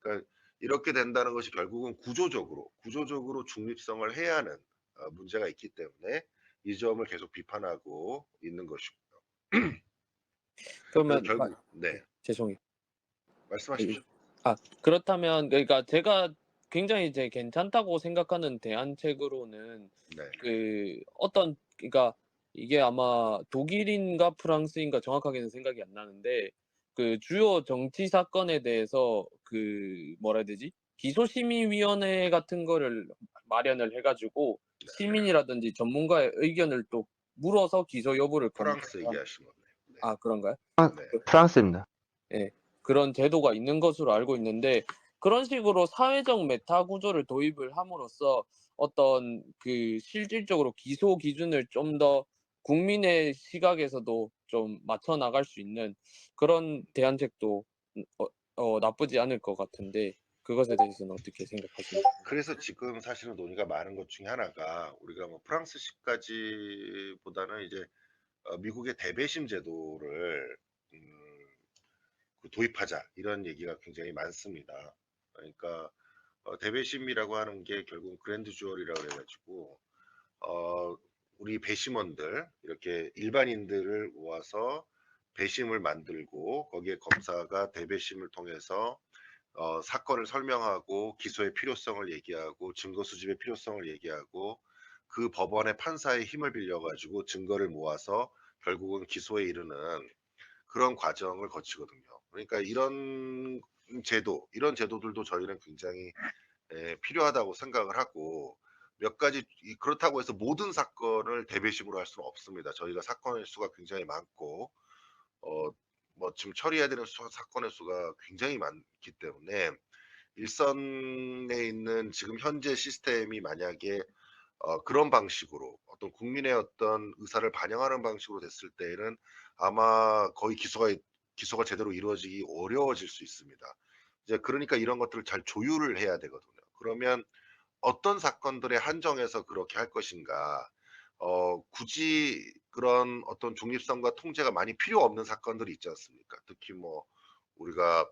그러니까 이렇게 된다는 것이 결국은 구조적으로 중립성을 해야 하는 문제가 있기 때문에 이 점을 계속 비판하고 있는 것이고요. 그래서 그러면 결국 네, 죄송해요. 말씀하십시오. 그렇다면 그러니까 제가 굉장히 이제 괜찮다고 생각하는 대안책으로는 네. 그러니까 이게 아마 독일인가 프랑스인가 정확하게는 생각이 안 나는데 그 주요 정치 사건에 대해서 그 뭐라 해야 되지? 기소심의위원회 같은 거를 마련을 해가지고 시민이라든지 전문가의 의견을 또 물어서 기소 여부를 프랑스 검토하는. 얘기하신 거네요. 그런가요? 네. 프랑스입니다. 예, 그런 제도가 있는 것으로 알고 있는데 그런 식으로 사회적 메타 구조를 도입을 함으로써 어떤 그 실질적으로 기소 기준을 좀 더 국민의 시각에서도 좀 맞춰 나갈 수 있는 그런 대안책도 나쁘지 않을 것 같은데 그것에 대해서는 어떻게 생각하십니까? 그래서 지금 사실은 논의가 많은 것 중에 하나가 우리가 뭐 프랑스식까지보다는 이제 미국의 대배심 제도를 도입하자 이런 얘기가 굉장히 많습니다. 그러니까 대배심이라고 하는 게 결국 그랜드 주얼이라고 해가지고 우리 배심원들 이렇게 일반인들을 모아서 배심을 만들고 거기에 검사가 대배심을 통해서 사건을 설명하고 기소의 필요성을 얘기하고 증거 수집의 필요성을 얘기하고 그 법원의 판사의 힘을 빌려가지고 증거를 모아서 결국은 기소에 이르는 그런 과정을 거치거든요. 그러니까 이런 제도들도 저희는 굉장히 필요하다고 생각을 하고 몇 가지 그렇다고 해서 모든 사건을 대배심으로 할 수는 없습니다. 저희가 사건의 수가 굉장히 많고 뭐 지금 처리해야 되는 사건의 수가 굉장히 많기 때문에 일선에 있는 지금 현재 시스템이 만약에 그런 방식으로 어떤 국민의 어떤 의사를 반영하는 방식으로 됐을 때에는 아마 거의 기소가 제대로 이루어지기 어려워질 수 있습니다. 이제 그러니까 이런 것들을 잘 조율을 해야 되거든요. 그러면 어떤 사건들에 한정해서 그렇게 할 것인가? 굳이 그런 어떤 중립성과 통제가 많이 필요 없는 사건들이 있지 않습니까? 특히 뭐 우리가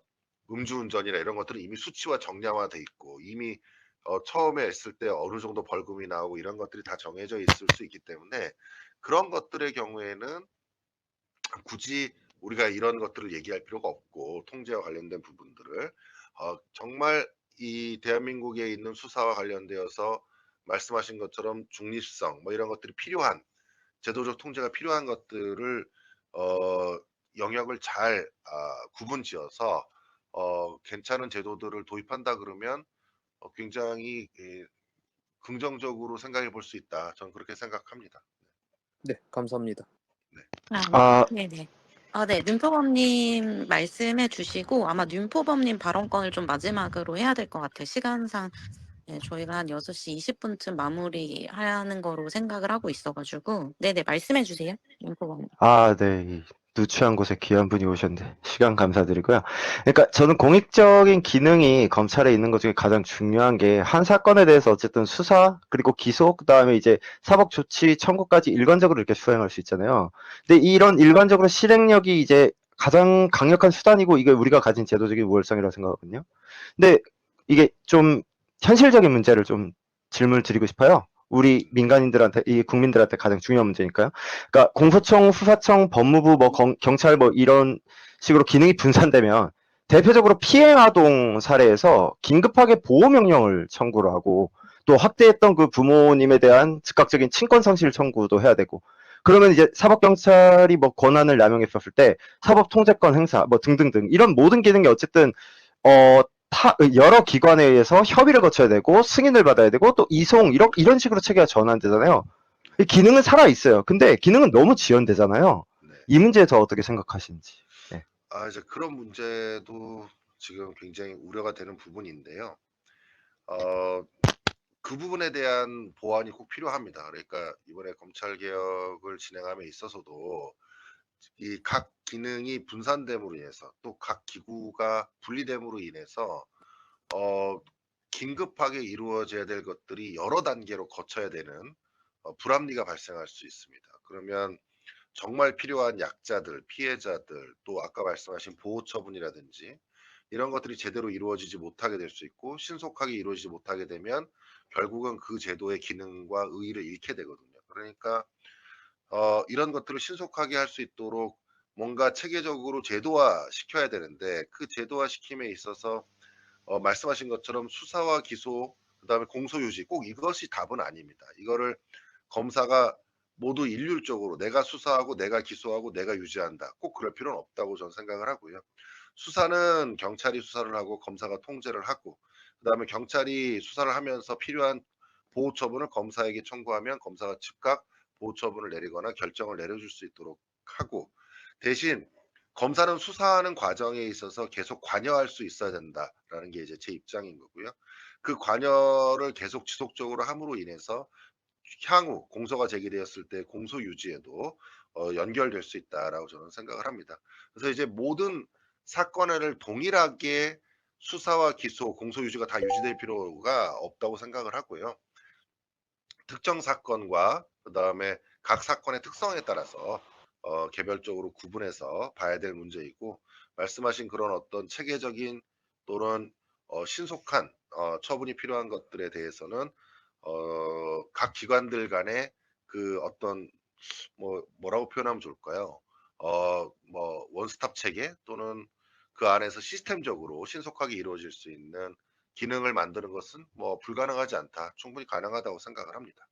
음주운전이나 이런 것들은 이미 수치화 정량화돼 있고 이미 처음에 했을 때 어느 정도 벌금이 나오고 이런 것들이 다 정해져 있을 수 있기 때문에 그런 것들의 경우에는 굳이 우리가 이런 것들을 얘기할 필요가 없고 통제와 관련된 부분들을 정말 이 대한민국에 있는 수사와 관련되어서 말씀하신 것처럼 중립성 뭐 이런 것들이 필요한 제도적 통제가 필요한 것들을 영역을 잘 구분지어서 괜찮은 제도들을 도입한다 그러면 굉장히 긍정적으로 생각해 볼 수 있다. 저는 그렇게 생각합니다. 네, 감사합니다. 아, 네네. 네, 윤표범님 말씀해 주시고 아마 윤표범님 발언권을 좀 마지막으로 해야 될 것 같아요. 시간상 네, 저희가 한 6시 20분쯤 마무리하는 거로 생각을 하고 있어가지고 네네 말씀해 주세요. 윤표범님. 네. 이 누추한 곳에 귀한 분이 오셨는데 시간 감사드리고요. 그러니까 저는 공익적인 기능이 검찰에 있는 것 중에 가장 중요한 게 한 사건에 대해서 어쨌든 수사 그리고 기소 그다음에 이제 사법 조치 청구까지 일관적으로 이렇게 수행할 수 있잖아요. 근데 이런 일관적으로 실행력이 이제 가장 강력한 수단이고 이게 우리가 가진 제도적인 우월성이라고 생각하거든요. 근데 이게 좀 현실적인 문제를 좀 질문을 드리고 싶어요. 우리 민간인들한테, 이 국민들한테 가장 중요한 문제니까요. 그러니까 공소청, 수사청, 법무부, 뭐 경찰 뭐 이런 식으로 기능이 분산되면 대표적으로 피해 아동 사례에서 긴급하게 보호 명령을 청구를 하고 또 학대했던 그 부모님에 대한 즉각적인 친권 상실 청구도 해야 되고 그러면 이제 사법경찰이 뭐 권한을 남용했었을 때 사법 통제권 행사 뭐 등등등 이런 모든 기능이 어쨌든 여러 기관에 의해서 협의를 거쳐야 되고 승인을 받아야 되고 또 이송 이런 식으로 체계가 전환되잖아요. 이 기능은 살아 있어요. 근데 기능은 너무 지연되잖아요. 네. 이 문제에 더 어떻게 생각하시는지. 네. 이제 그런 문제도 지금 굉장히 우려가 되는 부분인데요. 그 부분에 대한 보완이 꼭 필요합니다. 그러니까 이번에 검찰 개혁을 진행함에 있어서도 이 각 기능이 분산됨으로 인해서 또 각 기구가 분리됨으로 인해서 긴급하게 이루어져야 될 것들이 여러 단계로 거쳐야 되는 불합리가 발생할 수 있습니다. 그러면 정말 필요한 약자들, 피해자들, 또 아까 말씀하신 보호 처분이라든지 이런 것들이 제대로 이루어지지 못하게 될 수 있고 신속하게 이루어지지 못하게 되면 결국은 그 제도의 기능과 의의를 잃게 되거든요. 그러니까 이런 것들을 신속하게 할 수 있도록 뭔가 체계적으로 제도화 시켜야 되는데 그 제도화 시킴에 있어서 말씀하신 것처럼 수사와 기소, 그다음에 공소유지 꼭 이것이 답은 아닙니다. 이거를 검사가 모두 일률적으로 내가 수사하고 내가 기소하고 내가 유지한다. 꼭 그럴 필요는 없다고 저는 생각을 하고요. 수사는 경찰이 수사를 하고 검사가 통제를 하고 그다음에 경찰이 수사를 하면서 필요한 보호 처분을 검사에게 청구하면 검사가 즉각 보호 처분을 내리거나 결정을 내려줄 수 있도록 하고 대신 검사는 수사하는 과정에 있어서 계속 관여할 수 있어야 된다라는 게 이제 제 입장인 거고요. 그 관여를 계속 지속적으로 함으로 인해서 향후 공소가 제기되었을 때 공소 유지에도 연결될 수 있다라고 저는 생각을 합니다. 그래서 이제 모든 사건을 동일하게 수사와 기소, 공소 유지가 다 유지될 필요가 없다고 생각을 하고요. 특정 사건과 그다음에 각 사건의 특성에 따라서 개별적으로 구분해서 봐야 될 문제이고 말씀하신 그런 어떤 체계적인 또는 신속한 처분이 필요한 것들에 대해서는 각 기관들 간의 그 어떤 뭐라고 표현하면 좋을까요? 뭐 원스톱 체계 또는 그 안에서 시스템적으로 신속하게 이루어질 수 있는 기능을 만드는 것은 뭐 불가능하지 않다. 충분히 가능하다고 생각을 합니다.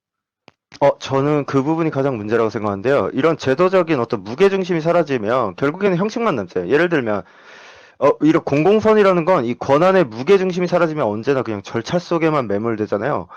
저는 그 부분이 가장 문제라고 생각하는데요. 이런 제도적인 어떤 무게중심이 사라지면 결국에는 형식만 남잖아요. 예를 들면 이런 공공선이라는 건 이 권한의 무게중심이 사라지면 언제나 그냥 절차 속에만 매몰되잖아요.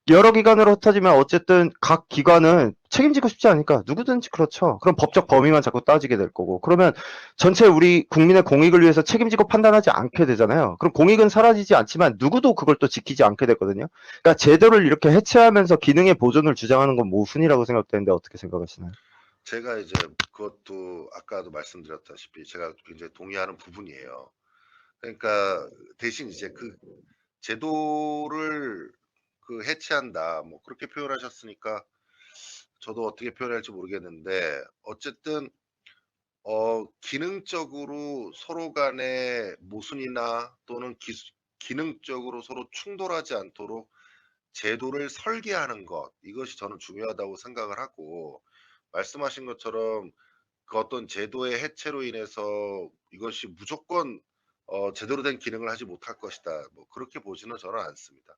여러 기관으로 흩어지면 어쨌든 각 기관은 책임지고 싶지 않으니까 누구든지 그렇죠. 그럼 법적 범위만 자꾸 따지게 될 거고. 그러면 전체 우리 국민의 공익을 위해서 책임지고 판단하지 않게 되잖아요. 그럼 공익은 사라지지 않지만 누구도 그걸 또 지키지 않게 되거든요. 그러니까 제도를 이렇게 해체하면서 기능의 보존을 주장하는 건 모순이라고 생각되는데 어떻게 생각하시나요? 제가 이제 그것도 아까도 말씀드렸다시피 제가 굉장히 동의하는 부분이에요. 그러니까 대신 이제 그 제도를 그 해체한다 뭐 그렇게 표현하셨으니까 저도 어떻게 표현할지 모르겠는데 어쨌든 기능적으로 서로 간의 모순이나 또는 기능적으로 서로 충돌하지 않도록 제도를 설계하는 것 이것이 저는 중요하다고 생각을 하고 말씀하신 것처럼 그 어떤 제도의 해체로 인해서 이것이 무조건 제대로 된 기능을 하지 못할 것이다. 뭐 그렇게 보지는 저는 않습니다.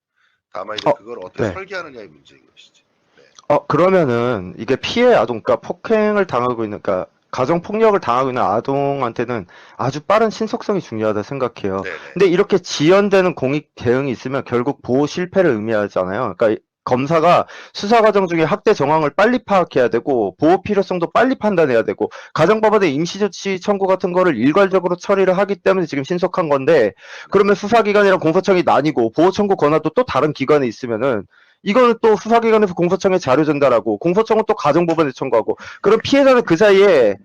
다만 이제 그걸 어떻게 네. 설계하느냐의 문제인 것이지. 네. 그러면은 이게 피해 아동, 그러니까 폭행을 당하고 있는, 그러니까 가정폭력을 당하고 있는 아동한테는 아주 빠른 신속성이 중요하다 생각해요. 네네. 근데 이렇게 지연되는 공익 대응이 있으면 결국 보호 실패를 의미하잖아요. 그러니까 검사가 수사 과정 중에 학대 정황을 빨리 파악해야 되고 보호 필요성도 빨리 판단해야 되고 가정법원의 임시조치 청구 같은 거를 일괄적으로 처리를 하기 때문에 지금 신속한 건데 그러면 수사기관이랑 공소청이 나뉘고 보호 청구 권한도 또 다른 기관에 있으면은 이거는 또 수사기관에서 공소청에 자료 전달하고 공소청은 또 가정법원에 청구하고 그럼 피해자는 그 사이에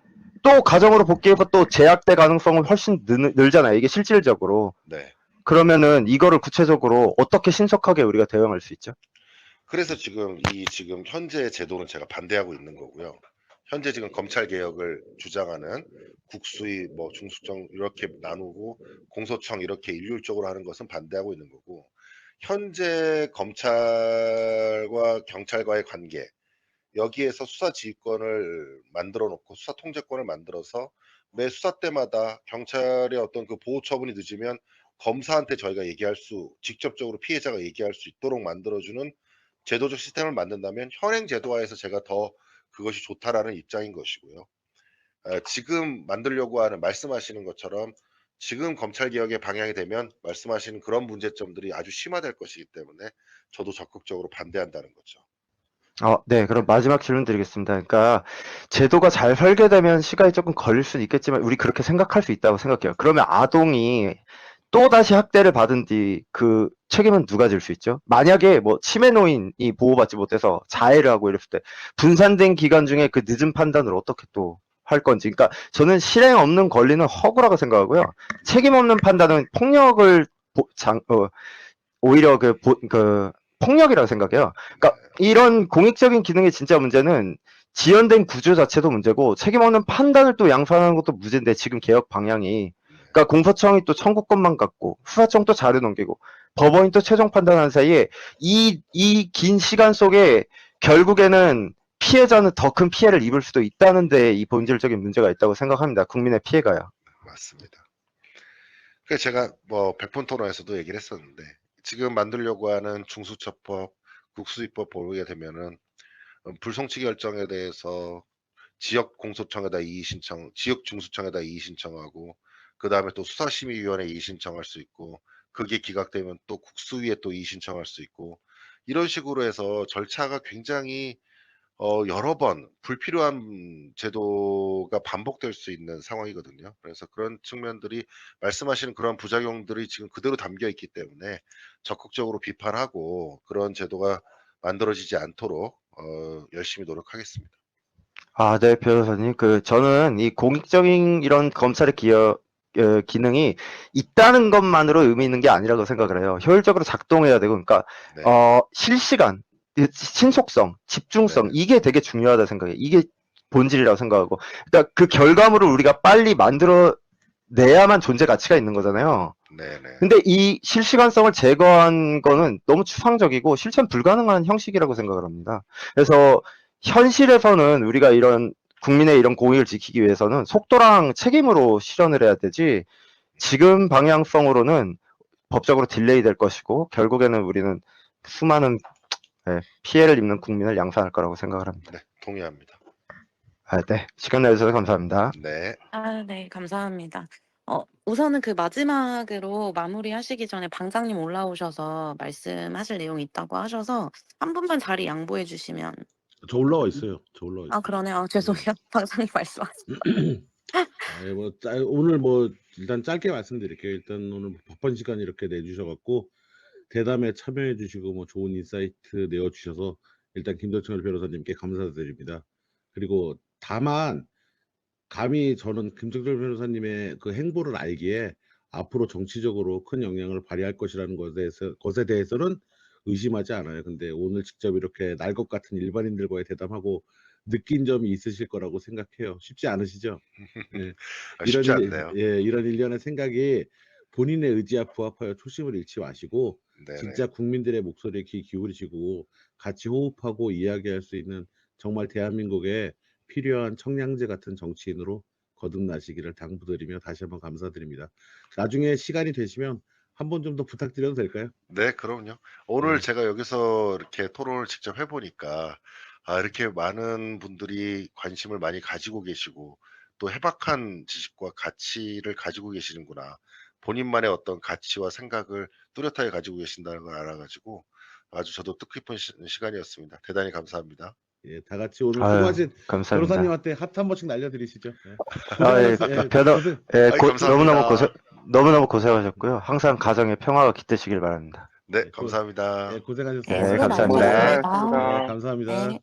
또 가정으로 복귀해서 또 재학대 가능성은 훨씬 늘잖아요. 이게 실질적으로. 네. 그러면은 이거를 구체적으로 어떻게 신속하게 우리가 대응할 수 있죠? 그래서 지금 현재 제도는 제가 반대하고 있는 거고요. 현재 지금 검찰 개혁을 주장하는 국수위, 뭐 중수청 이렇게 나누고 공소청 이렇게 일률적으로 하는 것은 반대하고 있는 거고, 현재 검찰과 경찰과의 관계 여기에서 수사 지휘권을 만들어 놓고 수사 통제권을 만들어서 매 수사 때마다 경찰의 어떤 그 보호 처분이 늦으면 검사한테 저희가 직접적으로 피해자가 얘기할 수 있도록 만들어주는 제도적 시스템을 만든다면 현행 제도화에서 제가 더 그것이 좋다라는 입장인 것이고요. 지금 만들려고 하는 말씀하시는 것처럼 지금 검찰 개혁의 방향이 되면 말씀하시는 그런 문제점들이 아주 심화될 것이기 때문에 저도 적극적으로 반대한다는 거죠. 네. 그럼 마지막 질문 드리겠습니다. 그러니까 제도가 잘 설계되면 시간이 조금 걸릴 수는 있겠지만 우리 그렇게 생각할 수 있다고 생각해요. 그러면 아동이 또다시 학대를 받은 뒤 그 책임은 누가 질 수 있죠? 만약에 뭐 치매 노인이 보호받지 못해서 자해를 하고 이랬을 때 분산된 기간 중에 그 늦은 판단을 어떻게 또 할 건지. 그러니까 저는 실행 없는 권리는 허구라고 생각하고요. 책임 없는 판단은 폭력을 오히려 그 폭력이라고 생각해요. 그러니까 이런 공익적인 기능의 진짜 문제는 지연된 구조 자체도 문제고 책임 없는 판단을 또 양산하는 것도 문제인데 지금 개혁 방향이 그러니까 공소청이 또 청구권만 갖고 수사청 또 자료 넘기고 법원이 또 최종 판단하는 사이에 이 긴 시간 속에 결국에는 피해자는 더 큰 피해를 입을 수도 있다는데 이 본질적인 문제가 있다고 생각합니다. 국민의 피해가요. 맞습니다. 그 제가 뭐 100분 토론에서도 얘기를 했었는데 지금 만들려고 하는 중수처법, 국수입법 보게 되면은 불송치 결정에 대해서 지역 공소청에다 이의 신청, 지역 중수청에다 이의 신청하고 그 다음에 또 수사심의위원회 이의 신청할 수 있고 그게 기각되면 또 국수위에 또 이의 신청할 수 있고 이런 식으로 해서 절차가 굉장히 여러 번 불필요한 제도가 반복될 수 있는 상황이거든요. 그래서 그런 측면들이 말씀하시는 그런 부작용들이 지금 그대로 담겨 있기 때문에 적극적으로 비판하고 그런 제도가 만들어지지 않도록 열심히 노력하겠습니다. 아, 네, 변호사님. 저는 이 공익적인 이런 검찰의 기능이 있다는 것만으로 의미 있는 게 아니라고 생각을 해요. 효율적으로 작동해야 되고, 그러니까, 네. 실시간, 신속성, 집중성, 네. 이게 되게 중요하다 생각해요. 이게 본질이라고 생각하고. 그러니까 그 결과물을 우리가 빨리 만들어내야만 존재 가치가 있는 거잖아요. 네네. 근데 이 실시간성을 제거한 거는 너무 추상적이고 실천 불가능한 형식이라고 생각을 합니다. 그래서 현실에서는 우리가 이런 국민의 이런 공익을 지키기 위해서는 속도랑 책임으로 실현을 해야 되지 지금 방향성으로는 법적으로 딜레이 될 것이고 결국에는 우리는 수많은 피해를 입는 국민을 양산할 거라고 생각을 합니다. 네, 동의합니다. 아, 네. 시간 내주셔서 감사합니다. 네. 네, 감사합니다. 우선은 그 마지막으로 마무리하시기 전에 방장님 올라오셔서 말씀하실 내용이 있다고 하셔서 한 분만 자리 양보해 주시면. 저 올라와 있어요. 저 올라와 있어요. 그러네요. 죄송해요. 방장님 말씀하세요. 오늘 일단 짧게 말씀드릴게요. 일단 오늘 바쁜 시간 이렇게 내주셔갖고 대담에 참여해주시고 좋은 인사이트 내어주셔서 일단 김도철 변호사님께 감사드립니다. 그리고 다만 감히 저는 김도철 변호사님의 그 행보를 알기에 앞으로 정치적으로 큰 영향을 발휘할 것이라는 것에 대해서는 의심하지 않아요. 근데 오늘 직접 이렇게 날 것 같은 일반인들과의 대담하고 느낀 점이 있으실 거라고 생각해요. 쉽지 않으시죠? 예. 쉽지 않네요. 이런 일련의 생각이 본인의 의지와 부합하여 초심을 잃지 마시고 네네. 진짜 국민들의 목소리에 귀 기울이시고 같이 호흡하고 이야기할 수 있는 정말 대한민국에 필요한 청량제 같은 정치인으로 거듭나시기를 당부드리며 다시 한번 감사드립니다. 나중에 시간이 되시면 한 번 좀 더 부탁드려도 될까요? 네, 그럼요. 오늘 네. 제가 여기서 이렇게 토론을 직접 해보니까 이렇게 많은 분들이 관심을 많이 가지고 계시고 또 해박한 지식과 가치를 가지고 계시는구나. 본인만의 어떤 가치와 생각을 뚜렷하게 가지고 계신다는 걸 알아가지고 아주 저도 뜻깊은 시간이었습니다. 대단히 감사합니다. 예, 다 같이 오늘 아유, 수고하신 감사합니다. 변호사님한테 하트 한 번씩 날려드리시죠. 예. 감사합니다. 너무너무 고생하셨고요. 항상 가정의 평화가 깃드시길 바랍니다. 네, 감사합니다. 고생하셨습니다. 네, 감사합니다. 감사합니다. 네.